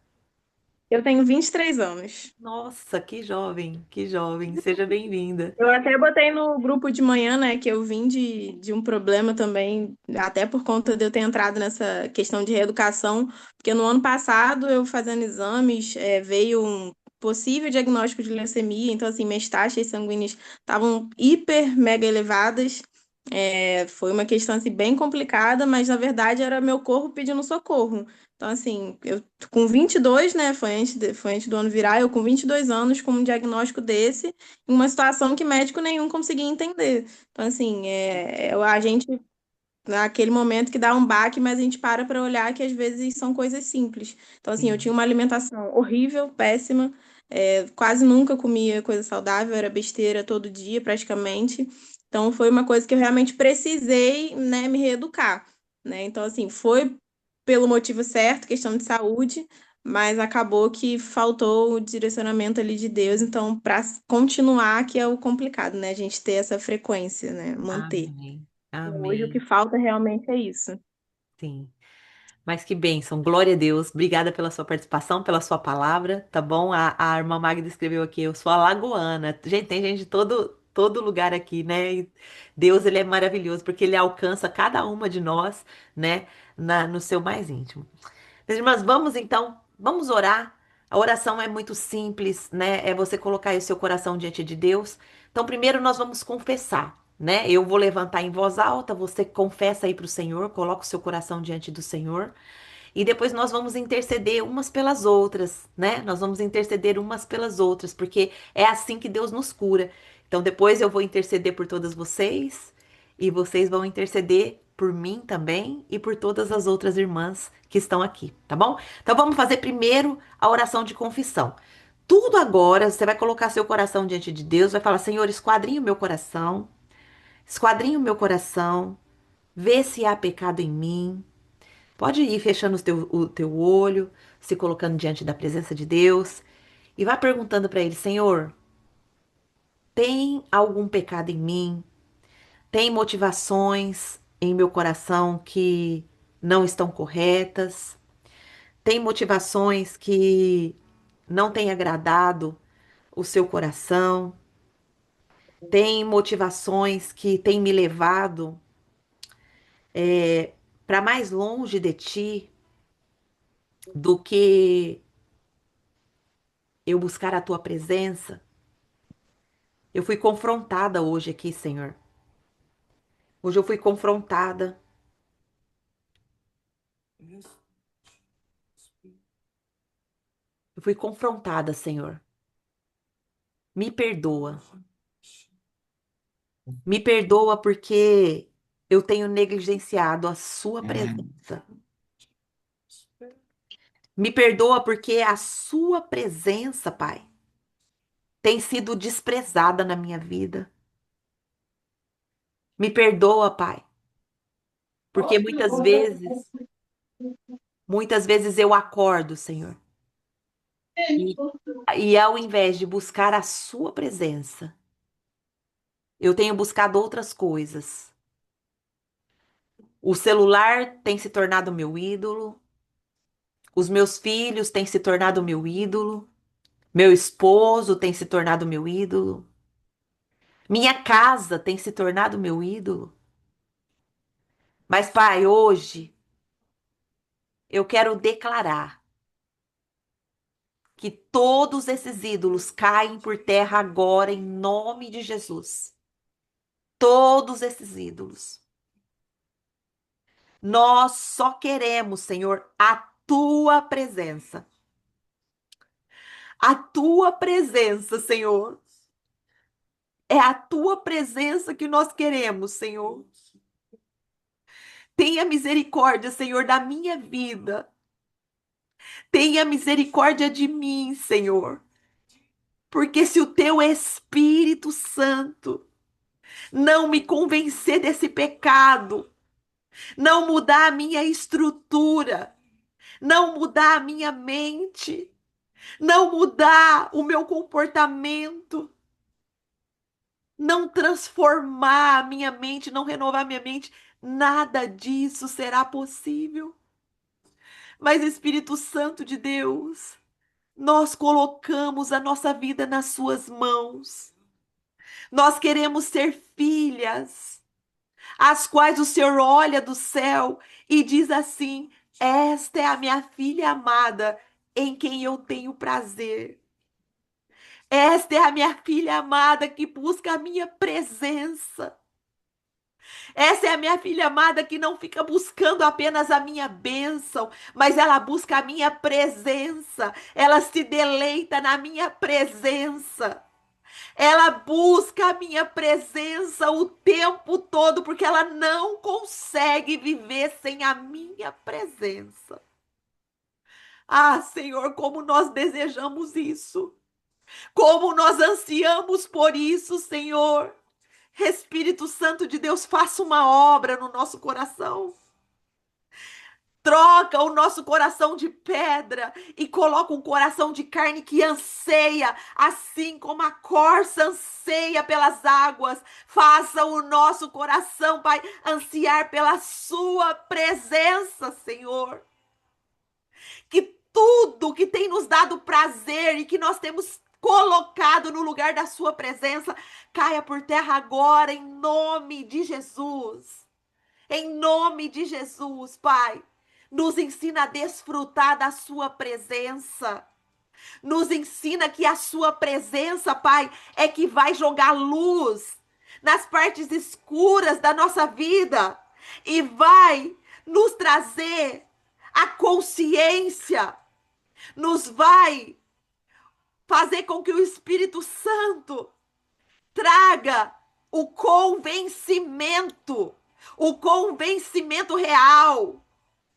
Speaker 8: Eu tenho 23 anos.
Speaker 1: Nossa, que jovem, que jovem. Seja bem-vinda.
Speaker 8: Eu até botei no grupo de manhã, né, que eu vim de um problema também, até por conta de eu ter entrado nessa questão de reeducação, porque no ano passado, eu fazendo exames, veio um possível diagnóstico de leucemia, então, assim, minhas taxas sanguíneas estavam hiper, mega elevadas. Foi uma questão assim, bem complicada, mas na verdade era meu corpo pedindo socorro. Então, assim, eu com 22, né? Foi antes do ano virar, eu com 22 anos, com um diagnóstico desse, em uma situação que médico nenhum conseguia entender. Então, assim, a gente, naquele momento que dá um baque, mas a gente para olhar que às vezes são coisas simples. Então, assim, eu
Speaker 1: Sim.
Speaker 8: tinha uma alimentação horrível, péssima, quase nunca comia coisa saudável, era besteira todo dia, praticamente. Então, foi uma coisa que eu realmente precisei, né, me reeducar, né? Então, assim, foi pelo motivo certo, questão de saúde, mas acabou que faltou o direcionamento ali de Deus. Então, para continuar, que é o complicado, né? A gente ter essa frequência, né? Manter.
Speaker 1: Amém.
Speaker 8: Hoje o que
Speaker 1: Amém.
Speaker 8: falta realmente é isso.
Speaker 1: Sim. Mas que bênção, glória a Deus. Obrigada pela sua participação, pela sua palavra, tá bom? A irmã Magda escreveu aqui, eu sou alagoana. Gente, tem gente de todo lugar aqui, né? E Deus, ele é maravilhoso, porque ele alcança cada uma de nós, né? No seu mais íntimo. Minhas irmãs, vamos então, vamos orar. A oração é muito simples, né? É você colocar aí o seu coração diante de Deus. Então, primeiro nós vamos confessar, né? Eu vou levantar em voz alta, você confessa aí para o Senhor, coloca o seu coração diante do Senhor. E depois nós vamos interceder umas pelas outras, né? Nós vamos interceder umas pelas outras, porque é assim que Deus nos cura. Então depois eu vou interceder por todas vocês e vocês vão interceder por mim também e por todas as outras irmãs que estão aqui, tá bom? Então vamos fazer primeiro a oração de confissão. Tudo agora, você vai colocar seu coração diante de Deus, vai falar: Senhor, esquadrinha o meu coração, vê se há pecado em mim. Pode ir fechando o teu olho, se colocando diante da presença de Deus e vá perguntando para Ele: Senhor, tem algum pecado em mim? Tem motivações em meu coração que não estão corretas? Tem motivações que não têm agradado o seu coração? Tem motivações que têm me levado para mais longe de Ti do que eu buscar a Tua presença? Eu fui confrontada hoje aqui, Senhor. Hoje eu fui confrontada. Eu fui confrontada, Senhor. Me perdoa. Me perdoa porque eu tenho negligenciado a Sua presença. Me perdoa porque a Sua presença, Pai, tem sido desprezada na minha vida. Me perdoa, Pai, porque muitas vezes eu acordo, Senhor, e, e ao invés de buscar a Sua presença, eu tenho buscado outras coisas. O celular tem se tornado meu ídolo, os meus filhos têm se tornado meu ídolo, meu esposo tem se tornado meu ídolo, minha casa tem se tornado meu ídolo. Mas, Pai, hoje eu quero declarar que todos esses ídolos caem por terra agora em nome de Jesus. Todos esses ídolos. Nós só queremos, Senhor, a tua presença. A tua presença, Senhor. É a tua presença que nós queremos, Senhor. Tenha misericórdia, Senhor, da minha vida. Tenha misericórdia de mim, Senhor. Porque se o teu Espírito Santo não me convencer desse pecado, não mudar a minha estrutura, não mudar a minha mente, não mudar o meu comportamento, não transformar a minha mente, não renovar a minha mente, nada disso será possível. Mas Espírito Santo de Deus, nós colocamos a nossa vida nas suas mãos. Nós queremos ser filhas, as quais o Senhor olha do céu e diz assim: esta é a minha filha amada, em quem eu tenho prazer. Esta é a minha filha amada que busca a minha presença. Essa é a minha filha amada que não fica buscando apenas a minha bênção, mas ela busca a minha presença. Ela se deleita na minha presença. Ela busca a minha presença o tempo todo, porque ela não consegue viver sem a minha presença. Ah, Senhor, como nós desejamos isso. Como nós ansiamos por isso, Senhor. Espírito Santo de Deus, faça uma obra no nosso coração. Troca o nosso coração de pedra e coloca um coração de carne que anseia, assim como a corça anseia pelas águas. Faça o nosso coração, Pai, ansiar pela Sua presença, Senhor. Que tudo que tem nos dado prazer e que nós temos colocado no lugar da Sua presença caia por terra agora, em nome de Jesus. Em nome de Jesus, Pai. Nos ensina a desfrutar da Sua presença. Nos ensina que a Sua presença, Pai, é que vai jogar luz nas partes escuras da nossa vida e vai nos trazer a consciência, nos vai fazer com que o Espírito Santo traga o convencimento real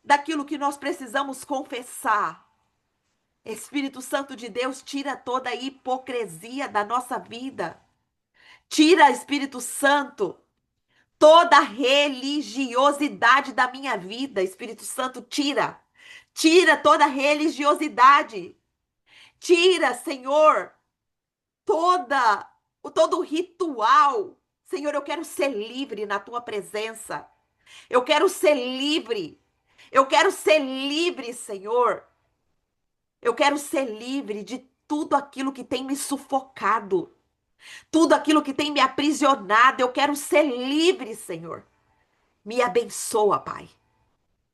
Speaker 1: daquilo que nós precisamos confessar. Espírito Santo de Deus, tira toda a hipocrisia da nossa vida. Tira, Espírito Santo, toda a religiosidade da minha vida. Espírito Santo, tira. Tira toda a religiosidade. Tira, Senhor, todo o ritual. Senhor, eu quero ser livre na tua presença. Eu quero ser livre. Eu quero ser livre, Senhor. Eu quero ser livre de tudo aquilo que tem me sufocado, tudo aquilo que tem me aprisionado. Eu quero ser livre, Senhor. Me abençoa, Pai.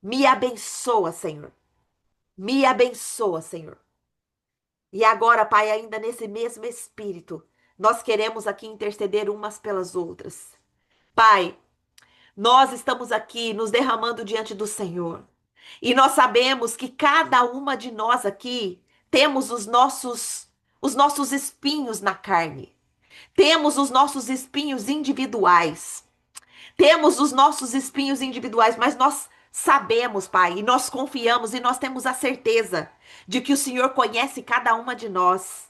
Speaker 1: Me abençoa, Senhor. Me abençoa, Senhor. E agora, Pai, ainda nesse mesmo espírito, nós queremos aqui interceder umas pelas outras. Pai, nós estamos aqui nos derramando diante do Senhor. E nós sabemos que cada uma de nós aqui temos os nossos espinhos na carne. Temos os nossos espinhos individuais. Temos os nossos espinhos individuais, mas nós sabemos, Pai, e nós confiamos e nós temos a certeza de que o Senhor conhece cada uma de nós.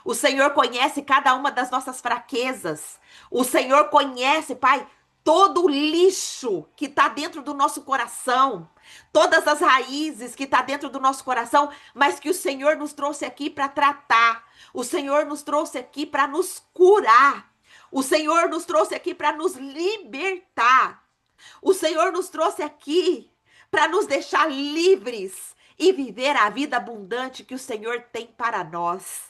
Speaker 1: O Senhor conhece cada uma das nossas fraquezas. O Senhor conhece, Pai, todo o lixo que está dentro do nosso coração, todas as raízes que está dentro do nosso coração, mas que o Senhor nos trouxe aqui para tratar. O Senhor nos trouxe aqui para nos curar. O Senhor nos trouxe aqui para nos libertar. O Senhor nos trouxe aqui para nos deixar livres e viver a vida abundante que o Senhor tem para nós.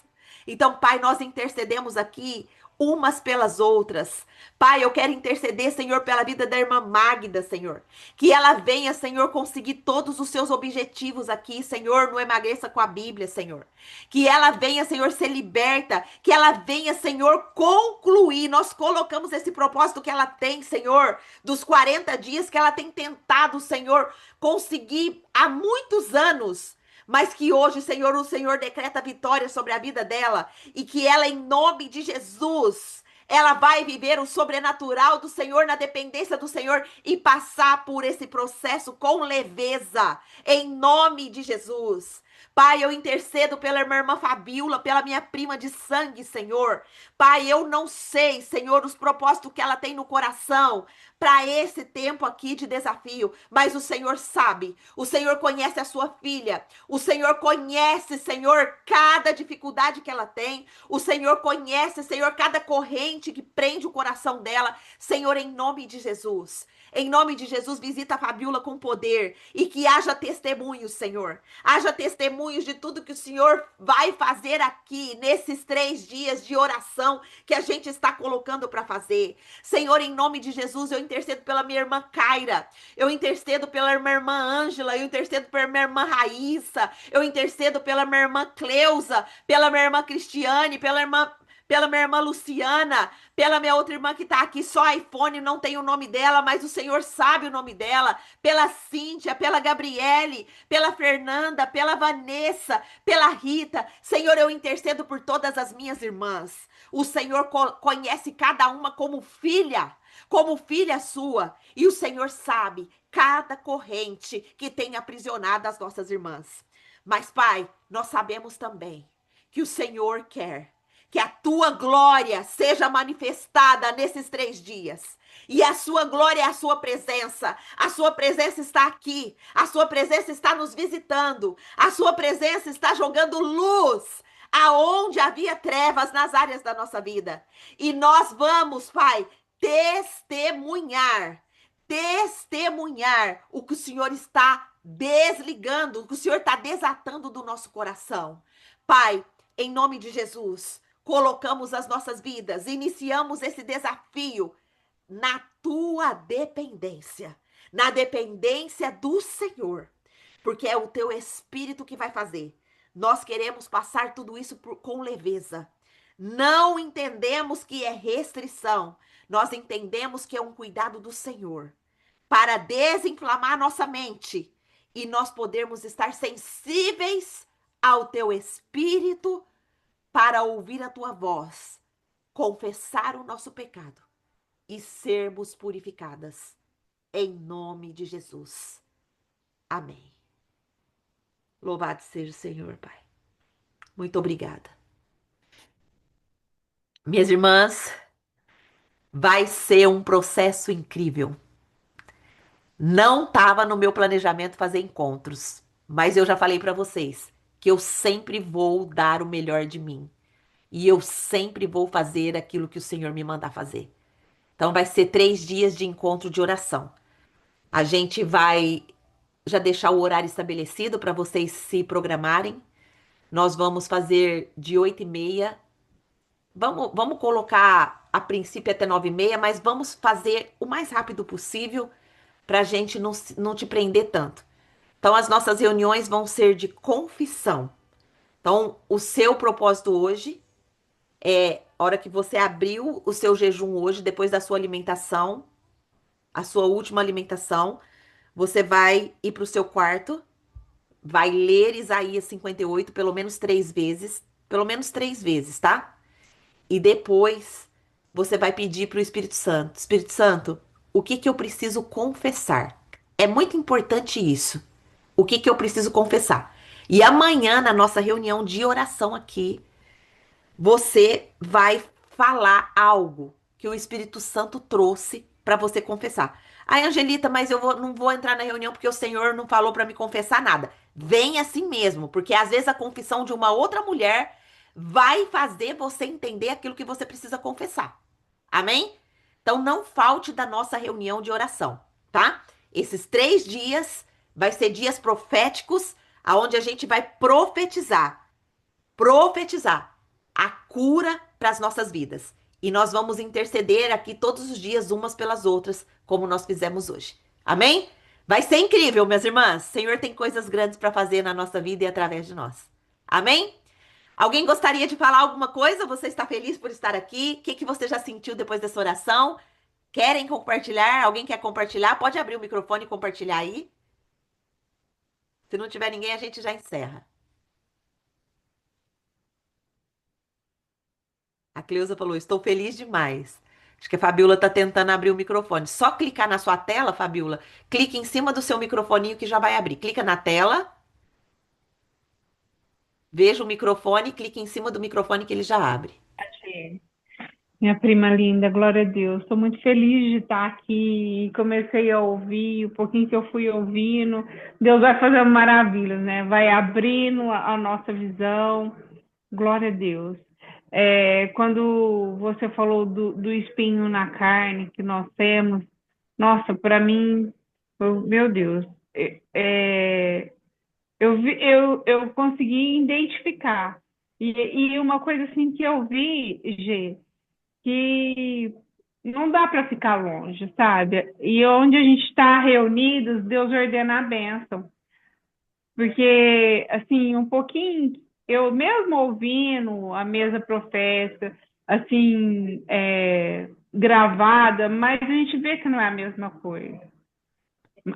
Speaker 1: Então, Pai, nós intercedemos aqui umas pelas outras. Pai, eu quero interceder, Senhor, pela vida da irmã Magda, Senhor. Que ela venha, Senhor, conseguir todos os seus objetivos aqui, Senhor, no Emagreça com a Bíblia, Senhor. Que ela venha, Senhor, ser liberta. Que ela venha, Senhor, concluir. Nós colocamos esse propósito que ela tem, Senhor, dos 40 dias que ela tem tentado, Senhor, conseguir há muitos anos. Mas que hoje, Senhor, o Senhor decreta vitória sobre a vida dela e que ela, em nome de Jesus, ela vai viver o sobrenatural do Senhor na dependência do Senhor e passar por esse processo com leveza, em nome de Jesus. Pai, eu intercedo pela minha irmã Fabiola, pela minha prima de sangue, Senhor. Pai, eu não sei, Senhor, os propósitos que ela tem no coração para esse tempo aqui de desafio, mas o Senhor sabe, o Senhor conhece a sua filha, o Senhor conhece, Senhor, cada dificuldade que ela tem, o Senhor conhece, Senhor, cada corrente que prende o coração dela, Senhor, em nome de Jesus. Em nome de Jesus, visita a Fabiola com poder e que haja testemunhos, Senhor. Haja testemunhos de tudo que o Senhor vai fazer aqui nesses 3 dias de oração que a gente está colocando para fazer. Senhor, em nome de Jesus, eu intercedo pela minha irmã Kaira. Eu intercedo pela minha irmã Ângela. Eu intercedo pela minha irmã Raíssa. Eu intercedo pela minha irmã Cleusa, pela minha irmã Cristiane, pela pela minha irmã Luciana, pela minha outra irmã que está aqui, só iPhone, não tem o nome dela, mas o Senhor sabe o nome dela, pela Cíntia, pela Gabriele, pela Fernanda, pela Vanessa, pela Rita. Senhor, eu intercedo por todas as minhas irmãs. O Senhor conhece cada uma como filha sua, e o Senhor sabe cada corrente que tem aprisionado as nossas irmãs. Mas, Pai, nós sabemos também que o Senhor quer que a tua glória seja manifestada nesses 3 dias. E a sua glória é a sua presença. A sua presença está aqui. A sua presença está nos visitando. A sua presença está jogando luz aonde havia trevas nas áreas da nossa vida. E nós vamos, Pai, testemunhar o que o Senhor está desligando, o que o Senhor está desatando do nosso coração. Pai, em nome de Jesus, colocamos as nossas vidas, iniciamos esse desafio na tua dependência, na dependência do Senhor, porque é o teu Espírito que vai fazer. Nós queremos passar tudo isso com leveza. Não entendemos que é restrição, nós entendemos que é um cuidado do Senhor para desinflamar nossa mente e nós podermos estar sensíveis ao teu Espírito para ouvir a tua voz, confessar o nosso pecado e sermos purificadas. Em nome de Jesus. Amém. Louvado seja o Senhor, Pai. Muito obrigada. Minhas irmãs, vai ser um processo incrível. Não estava no meu planejamento fazer encontros, mas eu já falei para vocês que eu sempre vou dar o melhor de mim. E eu sempre vou fazer aquilo que o Senhor me mandar fazer. Então vai ser 3 dias de encontro de oração. A gente vai já deixar o horário estabelecido para vocês se programarem. Nós vamos fazer de 8h30. Vamos colocar a princípio até 9h30, mas vamos fazer o mais rápido possível para a gente não te prender tanto. Então, as nossas reuniões vão ser de confissão. Então, o seu propósito hoje é a hora que você abriu o seu jejum hoje, depois da sua alimentação, a sua última alimentação, você vai ir para o seu quarto, vai ler Isaías 58 pelo menos três vezes, tá? E depois você vai pedir para o Espírito Santo, Espírito Santo, o que que eu preciso confessar? É muito importante isso. O que que eu preciso confessar? E amanhã, na nossa reunião de oração aqui, você vai falar algo que o Espírito Santo trouxe para você confessar. Ai, Angelita, mas não vou entrar na reunião porque o Senhor não falou para me confessar nada. Vem assim mesmo, porque às vezes a confissão de uma outra mulher vai fazer você entender aquilo que você precisa confessar. Amém? Então não falte da nossa reunião de oração, tá? Esses 3 dias vai ser dias proféticos, aonde a gente vai profetizar a cura para as nossas vidas. E nós vamos interceder aqui todos os dias umas pelas outras, como nós fizemos hoje. Amém? Vai ser incrível, minhas irmãs. O Senhor tem coisas grandes para fazer na nossa vida e através de nós. Amém? Alguém gostaria de falar alguma coisa? Você está feliz por estar aqui? O que que você já sentiu depois dessa oração? Querem compartilhar? Alguém quer compartilhar? Pode abrir o microfone e compartilhar aí. Se não tiver ninguém, a gente já encerra. A Cleusa falou: estou feliz demais. Acho que a Fabiola está tentando abrir o microfone. Só clicar na sua tela, Fabiola. Clique em cima do seu microfoninho que já vai abrir. Clica na tela. Veja o microfone, clique em cima do microfone que ele já abre.
Speaker 9: Achei. Minha prima linda, glória a Deus. Estou muito feliz de estar aqui. Comecei a ouvir, o pouquinho que eu fui ouvindo. Deus vai fazendo maravilhas, né? Vai abrindo a nossa visão. Glória a Deus. Quando você falou do espinho na carne que nós temos, nossa, para mim, meu Deus, eu consegui identificar. E uma coisa assim que eu vi, Gê, que não dá para ficar longe, sabe? E onde a gente está reunidos, Deus ordena a bênção. Porque, assim, um pouquinho, eu mesmo ouvindo a mesa profética, assim, gravada, mas a gente vê que não é a mesma coisa.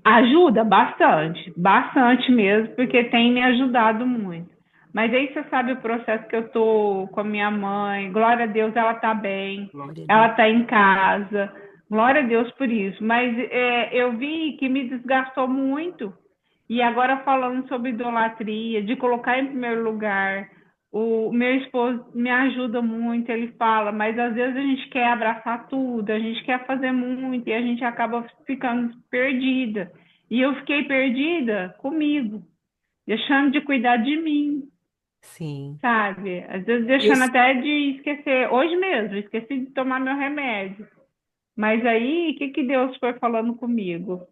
Speaker 9: Ajuda bastante, bastante mesmo, porque tem me ajudado muito. Mas aí você sabe o processo que eu tô com a minha mãe. Glória a Deus, ela tá bem,
Speaker 1: Glória a Deus.
Speaker 9: ela tá em casa. Glória a Deus por isso. Mas eu vi que me desgastou muito. E agora falando sobre idolatria, de colocar em primeiro lugar, o meu esposo me ajuda muito, ele fala, mas às vezes a gente quer abraçar tudo, a gente quer fazer muito e a gente acaba ficando perdida. E eu fiquei perdida comigo, deixando de cuidar de mim,
Speaker 1: Sim.
Speaker 9: sabe? Às vezes
Speaker 1: E
Speaker 9: deixando
Speaker 1: os...
Speaker 9: até de esquecer, hoje mesmo, esqueci de tomar meu remédio. Mas aí, o que que Deus foi falando comigo?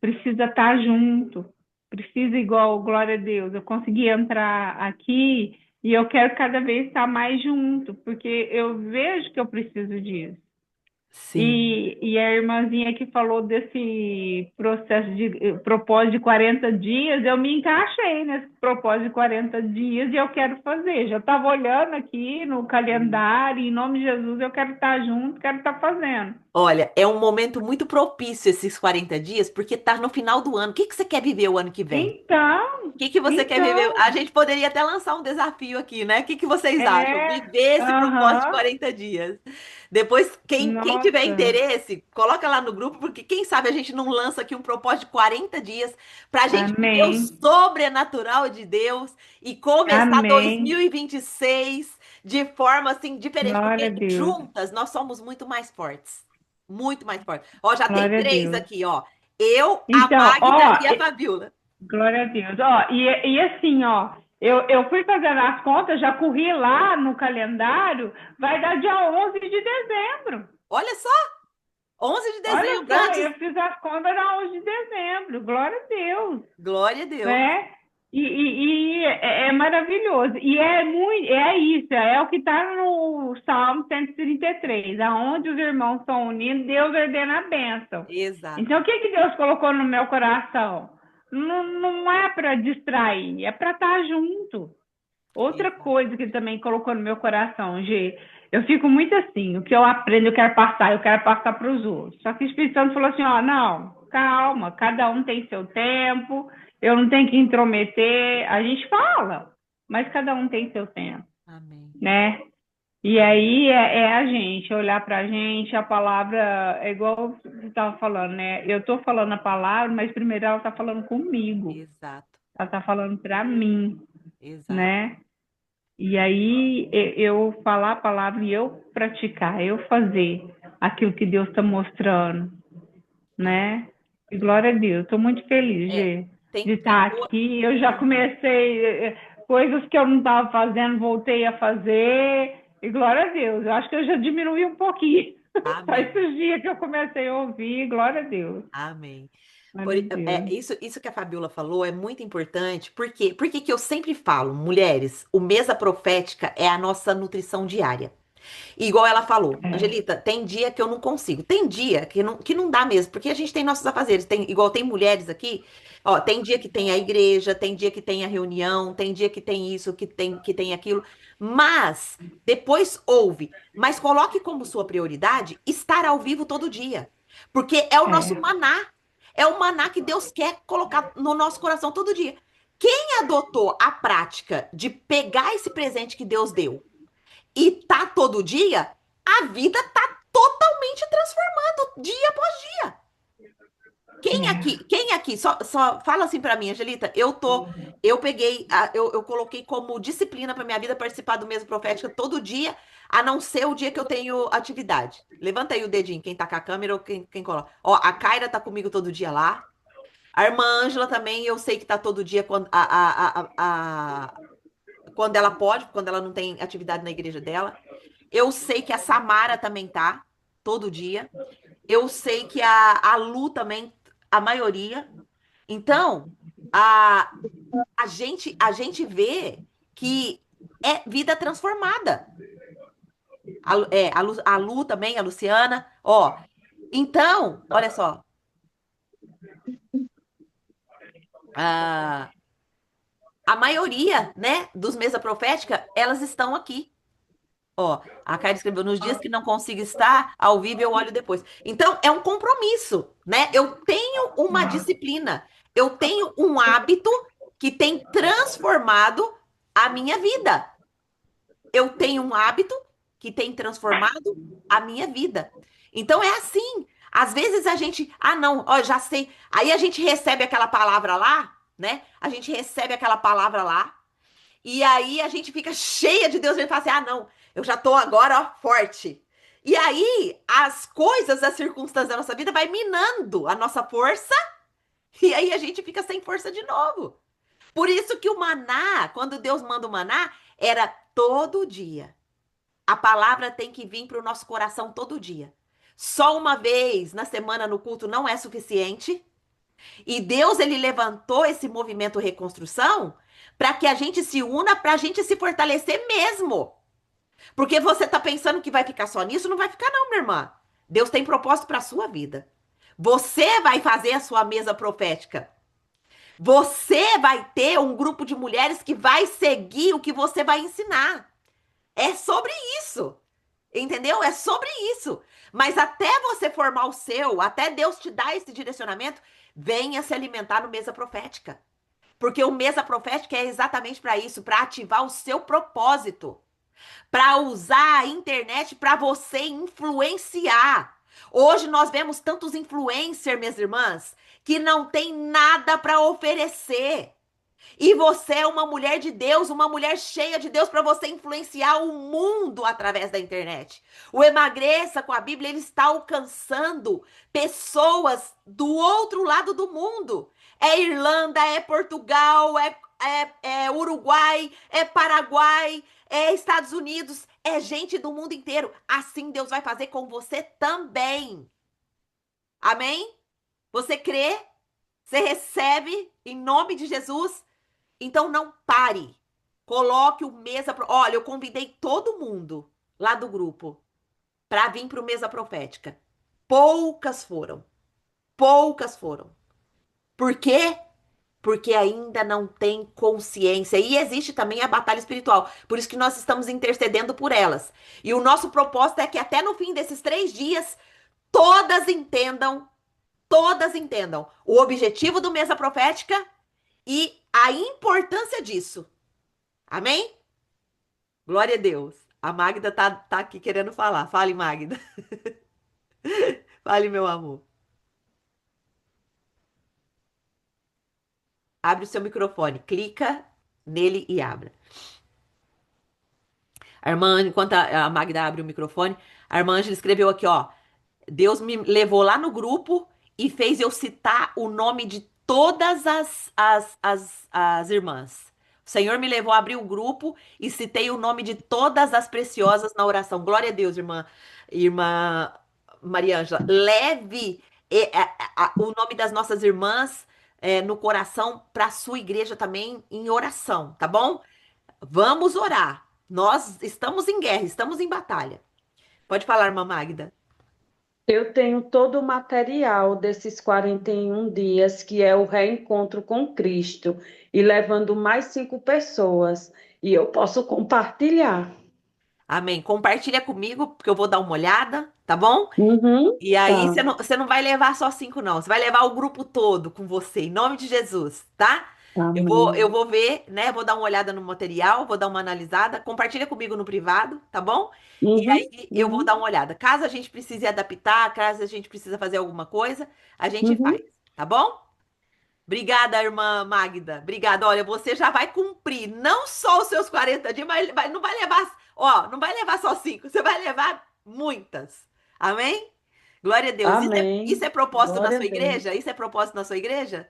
Speaker 9: Precisa estar junto, precisa igual, glória a Deus. Eu consegui entrar aqui e eu quero cada vez estar mais junto, porque eu vejo que eu preciso disso.
Speaker 1: Sim.
Speaker 9: E a irmãzinha que falou desse processo de propósito de 40 dias, eu me encaixei nesse propósito de 40 dias e eu quero fazer. Já estava olhando aqui no calendário, em nome de Jesus, eu quero estar junto, quero estar fazendo.
Speaker 1: Olha, é um momento muito propício esses 40 dias, porque tá no final do ano. O que que você quer viver o ano que vem?
Speaker 9: Então,
Speaker 1: O que que você quer viver?
Speaker 9: então,
Speaker 1: A gente poderia até lançar um desafio aqui, né? O que que vocês acham?
Speaker 9: é,
Speaker 1: Viver esse propósito de
Speaker 9: aham,
Speaker 1: 40 dias. Depois, quem tiver
Speaker 9: nossa,
Speaker 1: interesse, coloca lá no grupo, porque quem sabe a gente não lança aqui um propósito de 40 dias para a gente viver o
Speaker 9: amém,
Speaker 1: sobrenatural de Deus e começar
Speaker 9: amém,
Speaker 1: 2026 de forma assim diferente,
Speaker 9: glória a
Speaker 1: porque
Speaker 9: Deus,
Speaker 1: juntas nós somos muito mais fortes. Muito mais fortes. Ó, já tem
Speaker 9: glória a
Speaker 1: três
Speaker 9: Deus.
Speaker 1: aqui, ó. Eu, a
Speaker 9: Então,
Speaker 1: Magda
Speaker 9: ó,
Speaker 1: e a Fabiola.
Speaker 9: glória a Deus. Ó, e assim, ó, eu fui fazendo as contas, já corri lá no calendário, vai dar dia 11 de dezembro.
Speaker 1: Olha só, 11 de
Speaker 9: Olha
Speaker 1: dezembro,
Speaker 9: só,
Speaker 1: antes.
Speaker 9: eu fiz as contas na 11 de dezembro, glória a Deus,
Speaker 1: Glória a Deus.
Speaker 9: né? E é maravilhoso. E é muito, é isso, é o que está no Salmo 133, aonde os irmãos estão unidos, Deus ordena a bênção.
Speaker 1: Exato.
Speaker 9: Então, o que que Deus colocou no meu coração? Não, não é para distrair, é para estar junto. Outra
Speaker 1: Exato.
Speaker 9: coisa que ele também colocou no meu coração, G, eu fico muito assim, o que eu aprendo eu quero passar para os outros. Só que o Espírito Santo falou assim, ó, não, calma, cada um tem seu tempo, eu não tenho que intrometer, a gente fala, mas cada um tem seu tempo,
Speaker 1: Amém.
Speaker 9: né? E
Speaker 1: Amém.
Speaker 9: aí é a gente olhar para a gente, a palavra é igual você estava falando, né? Eu estou falando a palavra, mas primeiro ela está falando comigo,
Speaker 1: Exato.
Speaker 9: ela está falando para mim,
Speaker 1: Exato.
Speaker 9: né? E aí eu falar a palavra e eu praticar, eu fazer aquilo que Deus está mostrando,
Speaker 1: Ah,
Speaker 9: né? E glória a Deus, estou muito feliz
Speaker 1: é,
Speaker 9: de
Speaker 1: tem
Speaker 9: estar
Speaker 1: duas.
Speaker 9: aqui. Eu já comecei coisas que eu não estava fazendo, voltei a fazer. E glória a Deus, eu acho que eu já diminui um pouquinho. Só
Speaker 1: Amém.
Speaker 9: esses dias que eu comecei a ouvir, glória a Deus.
Speaker 1: Amém.
Speaker 9: Glória a Deus.
Speaker 1: Isso que a Fabiola falou é muito importante. Por que que eu sempre falo, mulheres, o mesa profética é a nossa nutrição diária. Igual ela falou,
Speaker 9: É,
Speaker 1: Angelita, tem dia que eu não consigo. Tem dia que não dá mesmo, porque a gente tem nossos afazeres. Igual tem mulheres aqui, ó, tem dia que tem a igreja, tem dia que tem a reunião, tem dia que tem isso, que tem aquilo. Mas depois ouve. Mas coloque como sua prioridade estar ao vivo todo dia. Porque é o nosso
Speaker 9: é,
Speaker 1: maná. É o maná que Deus quer colocar no nosso coração todo dia. Quem adotou a prática de pegar esse presente que Deus deu e tá todo dia, a vida tá totalmente transformando dia após dia.
Speaker 9: é.
Speaker 1: Quem aqui, só fala assim pra mim, Angelita, eu peguei, eu coloquei como disciplina pra minha vida participar do mesmo profética todo dia, a não ser o dia que eu tenho atividade. Levanta aí o dedinho, quem tá com a câmera ou quem coloca. Ó, a Kaira tá comigo todo dia lá. A irmã Ângela também, eu sei que tá todo dia quando ela pode, quando ela não tem atividade na igreja dela. Eu sei que a Samara também tá, todo dia. Eu sei que a Lu também, a maioria. Então, a, a gente vê que é vida transformada. A Lu também, a Luciana. Ó, então, olha só. A maioria, né, dos mesa profética, elas estão aqui. Ó, a Karen escreveu, nos dias que não consigo estar ao vivo, eu olho depois. Então, é um compromisso, né? Eu tenho uma disciplina, eu tenho um hábito que tem transformado a minha vida. Eu tenho um hábito que tem transformado a minha vida. Então, é assim. Às vezes a gente, ah, não, ó, já sei. Aí a gente recebe aquela palavra lá, né? A gente recebe aquela palavra lá. E aí a gente fica cheia de Deus, a gente fala assim: ah, não, eu já tô agora, ó, forte. E aí as coisas, as circunstâncias da nossa vida vai minando a nossa força, e aí a gente fica sem força de novo. Por isso que o maná, quando Deus manda o maná, era todo dia. A palavra tem que vir para o nosso coração todo dia. Só uma vez na semana no culto não é suficiente. E Deus, ele levantou esse movimento reconstrução para que a gente se una, para a gente se fortalecer mesmo. Porque você está pensando que vai ficar só nisso? Não vai ficar não, minha irmã. Deus tem propósito para a sua vida. Você vai fazer a sua mesa profética. Você vai ter um grupo de mulheres que vai seguir o que você vai ensinar. É sobre isso. Entendeu? É sobre isso. Mas até você formar o seu, até Deus te dar esse direcionamento, venha se alimentar no mesa profética. Porque o mesa profética é exatamente para isso, para ativar o seu propósito, para usar a internet para você influenciar. Hoje nós vemos tantos influencers, minhas irmãs, que não tem nada para oferecer. E você é uma mulher de Deus, uma mulher cheia de Deus para você influenciar o mundo através da internet. O Emagreça com a Bíblia, ele está alcançando pessoas do outro lado do mundo. É Irlanda, é Portugal, é Uruguai, é Paraguai, é Estados Unidos, é gente do mundo inteiro. Assim Deus vai fazer com você também. Amém? Você crê? Você recebe em nome de Jesus? Então não pare. Coloque o mesa. Olha, eu convidei todo mundo lá do grupo para vir para o mesa profética. Poucas foram. Poucas foram. Por quê? Porque ainda não tem consciência. E existe também a batalha espiritual. Por isso que nós estamos intercedendo por elas. E o nosso propósito é que até no fim desses 3 dias, todas entendam, o objetivo do mesa profética e a importância disso. Amém? Glória a Deus. A Magda tá aqui querendo falar. Fale, Magda. Fale, meu amor. Abre o seu microfone. Clica nele e abra. A irmã, enquanto a Magda abre o microfone, a irmã Ângela escreveu aqui, ó. Deus me levou lá no grupo e fez eu citar o nome de todas as irmãs. O Senhor me levou a abrir o grupo e citei o nome de todas as preciosas na oração. Glória a Deus, irmã Maria Ângela. Leve o nome das nossas irmãs no coração para a sua igreja também em oração, tá bom? Vamos orar. Nós estamos em guerra, estamos em batalha. Pode falar, irmã Magda.
Speaker 7: Eu tenho todo o material desses 41 dias, que é o reencontro com Cristo, e levando mais 5 pessoas. E eu posso compartilhar.
Speaker 1: Amém. Compartilha comigo, porque eu vou dar uma olhada, tá bom?
Speaker 7: Uhum,
Speaker 1: E aí
Speaker 7: tá.
Speaker 1: você não vai levar só 5, não. Você vai levar o grupo todo com você, em nome de Jesus, tá? Eu
Speaker 7: Amém.
Speaker 1: vou ver, né? Vou dar uma olhada no material, vou dar uma analisada. Compartilha comigo no privado, tá bom? E
Speaker 7: Uhum,
Speaker 1: aí eu vou dar
Speaker 7: uhum,
Speaker 1: uma olhada. Caso a gente precise adaptar, caso a gente precisa fazer alguma coisa, a gente faz,
Speaker 7: uhum.
Speaker 1: tá bom? Obrigada, irmã Magda. Obrigada. Olha, você já vai cumprir não só os seus 40 dias, mas não vai levar, ó, não vai levar só 5, você vai levar muitas. Amém? Glória a Deus. Isso é
Speaker 7: Amém.
Speaker 1: propósito na
Speaker 7: Glória a
Speaker 1: sua
Speaker 7: Deus.
Speaker 1: igreja? Isso é propósito na sua igreja?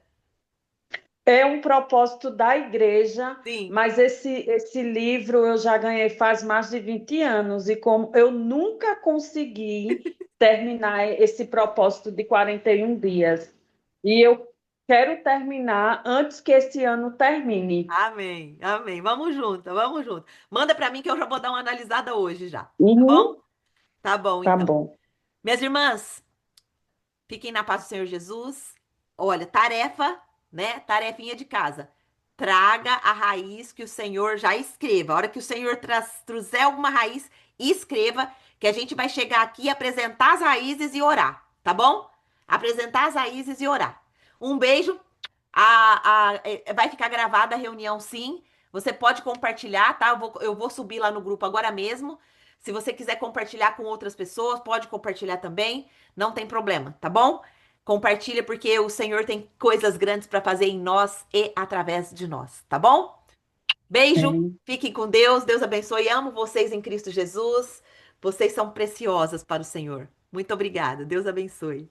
Speaker 7: É um propósito da igreja,
Speaker 1: Sim.
Speaker 7: mas esse livro eu já ganhei faz mais de 20 anos, e como eu nunca consegui terminar esse propósito de 41 dias. E eu quero terminar antes que esse ano termine.
Speaker 1: Amém. Amém. Vamos junto, vamos junto. Manda para mim que eu já vou dar uma analisada hoje já. Tá
Speaker 7: Uhum,
Speaker 1: bom? Tá bom,
Speaker 7: tá
Speaker 1: então.
Speaker 7: bom.
Speaker 1: Minhas irmãs, fiquem na paz do Senhor Jesus. Olha, tarefa, né? Tarefinha de casa. Traga a raiz que o Senhor já escreva. A hora que o Senhor trouxer alguma raiz, escreva, que a gente vai chegar aqui, apresentar as raízes e orar, tá bom? Apresentar as raízes e orar. Um beijo. Vai ficar gravada a reunião, sim. Você pode compartilhar, tá? Eu vou subir lá no grupo agora mesmo. Se você quiser compartilhar com outras pessoas, pode compartilhar também. Não tem problema, tá bom? Compartilha porque o Senhor tem coisas grandes para fazer em nós e através de nós, tá bom? Beijo,
Speaker 5: Bem,
Speaker 1: fiquem com Deus. Deus abençoe. Amo vocês em Cristo Jesus. Vocês são preciosas para o Senhor. Muito obrigada. Deus abençoe.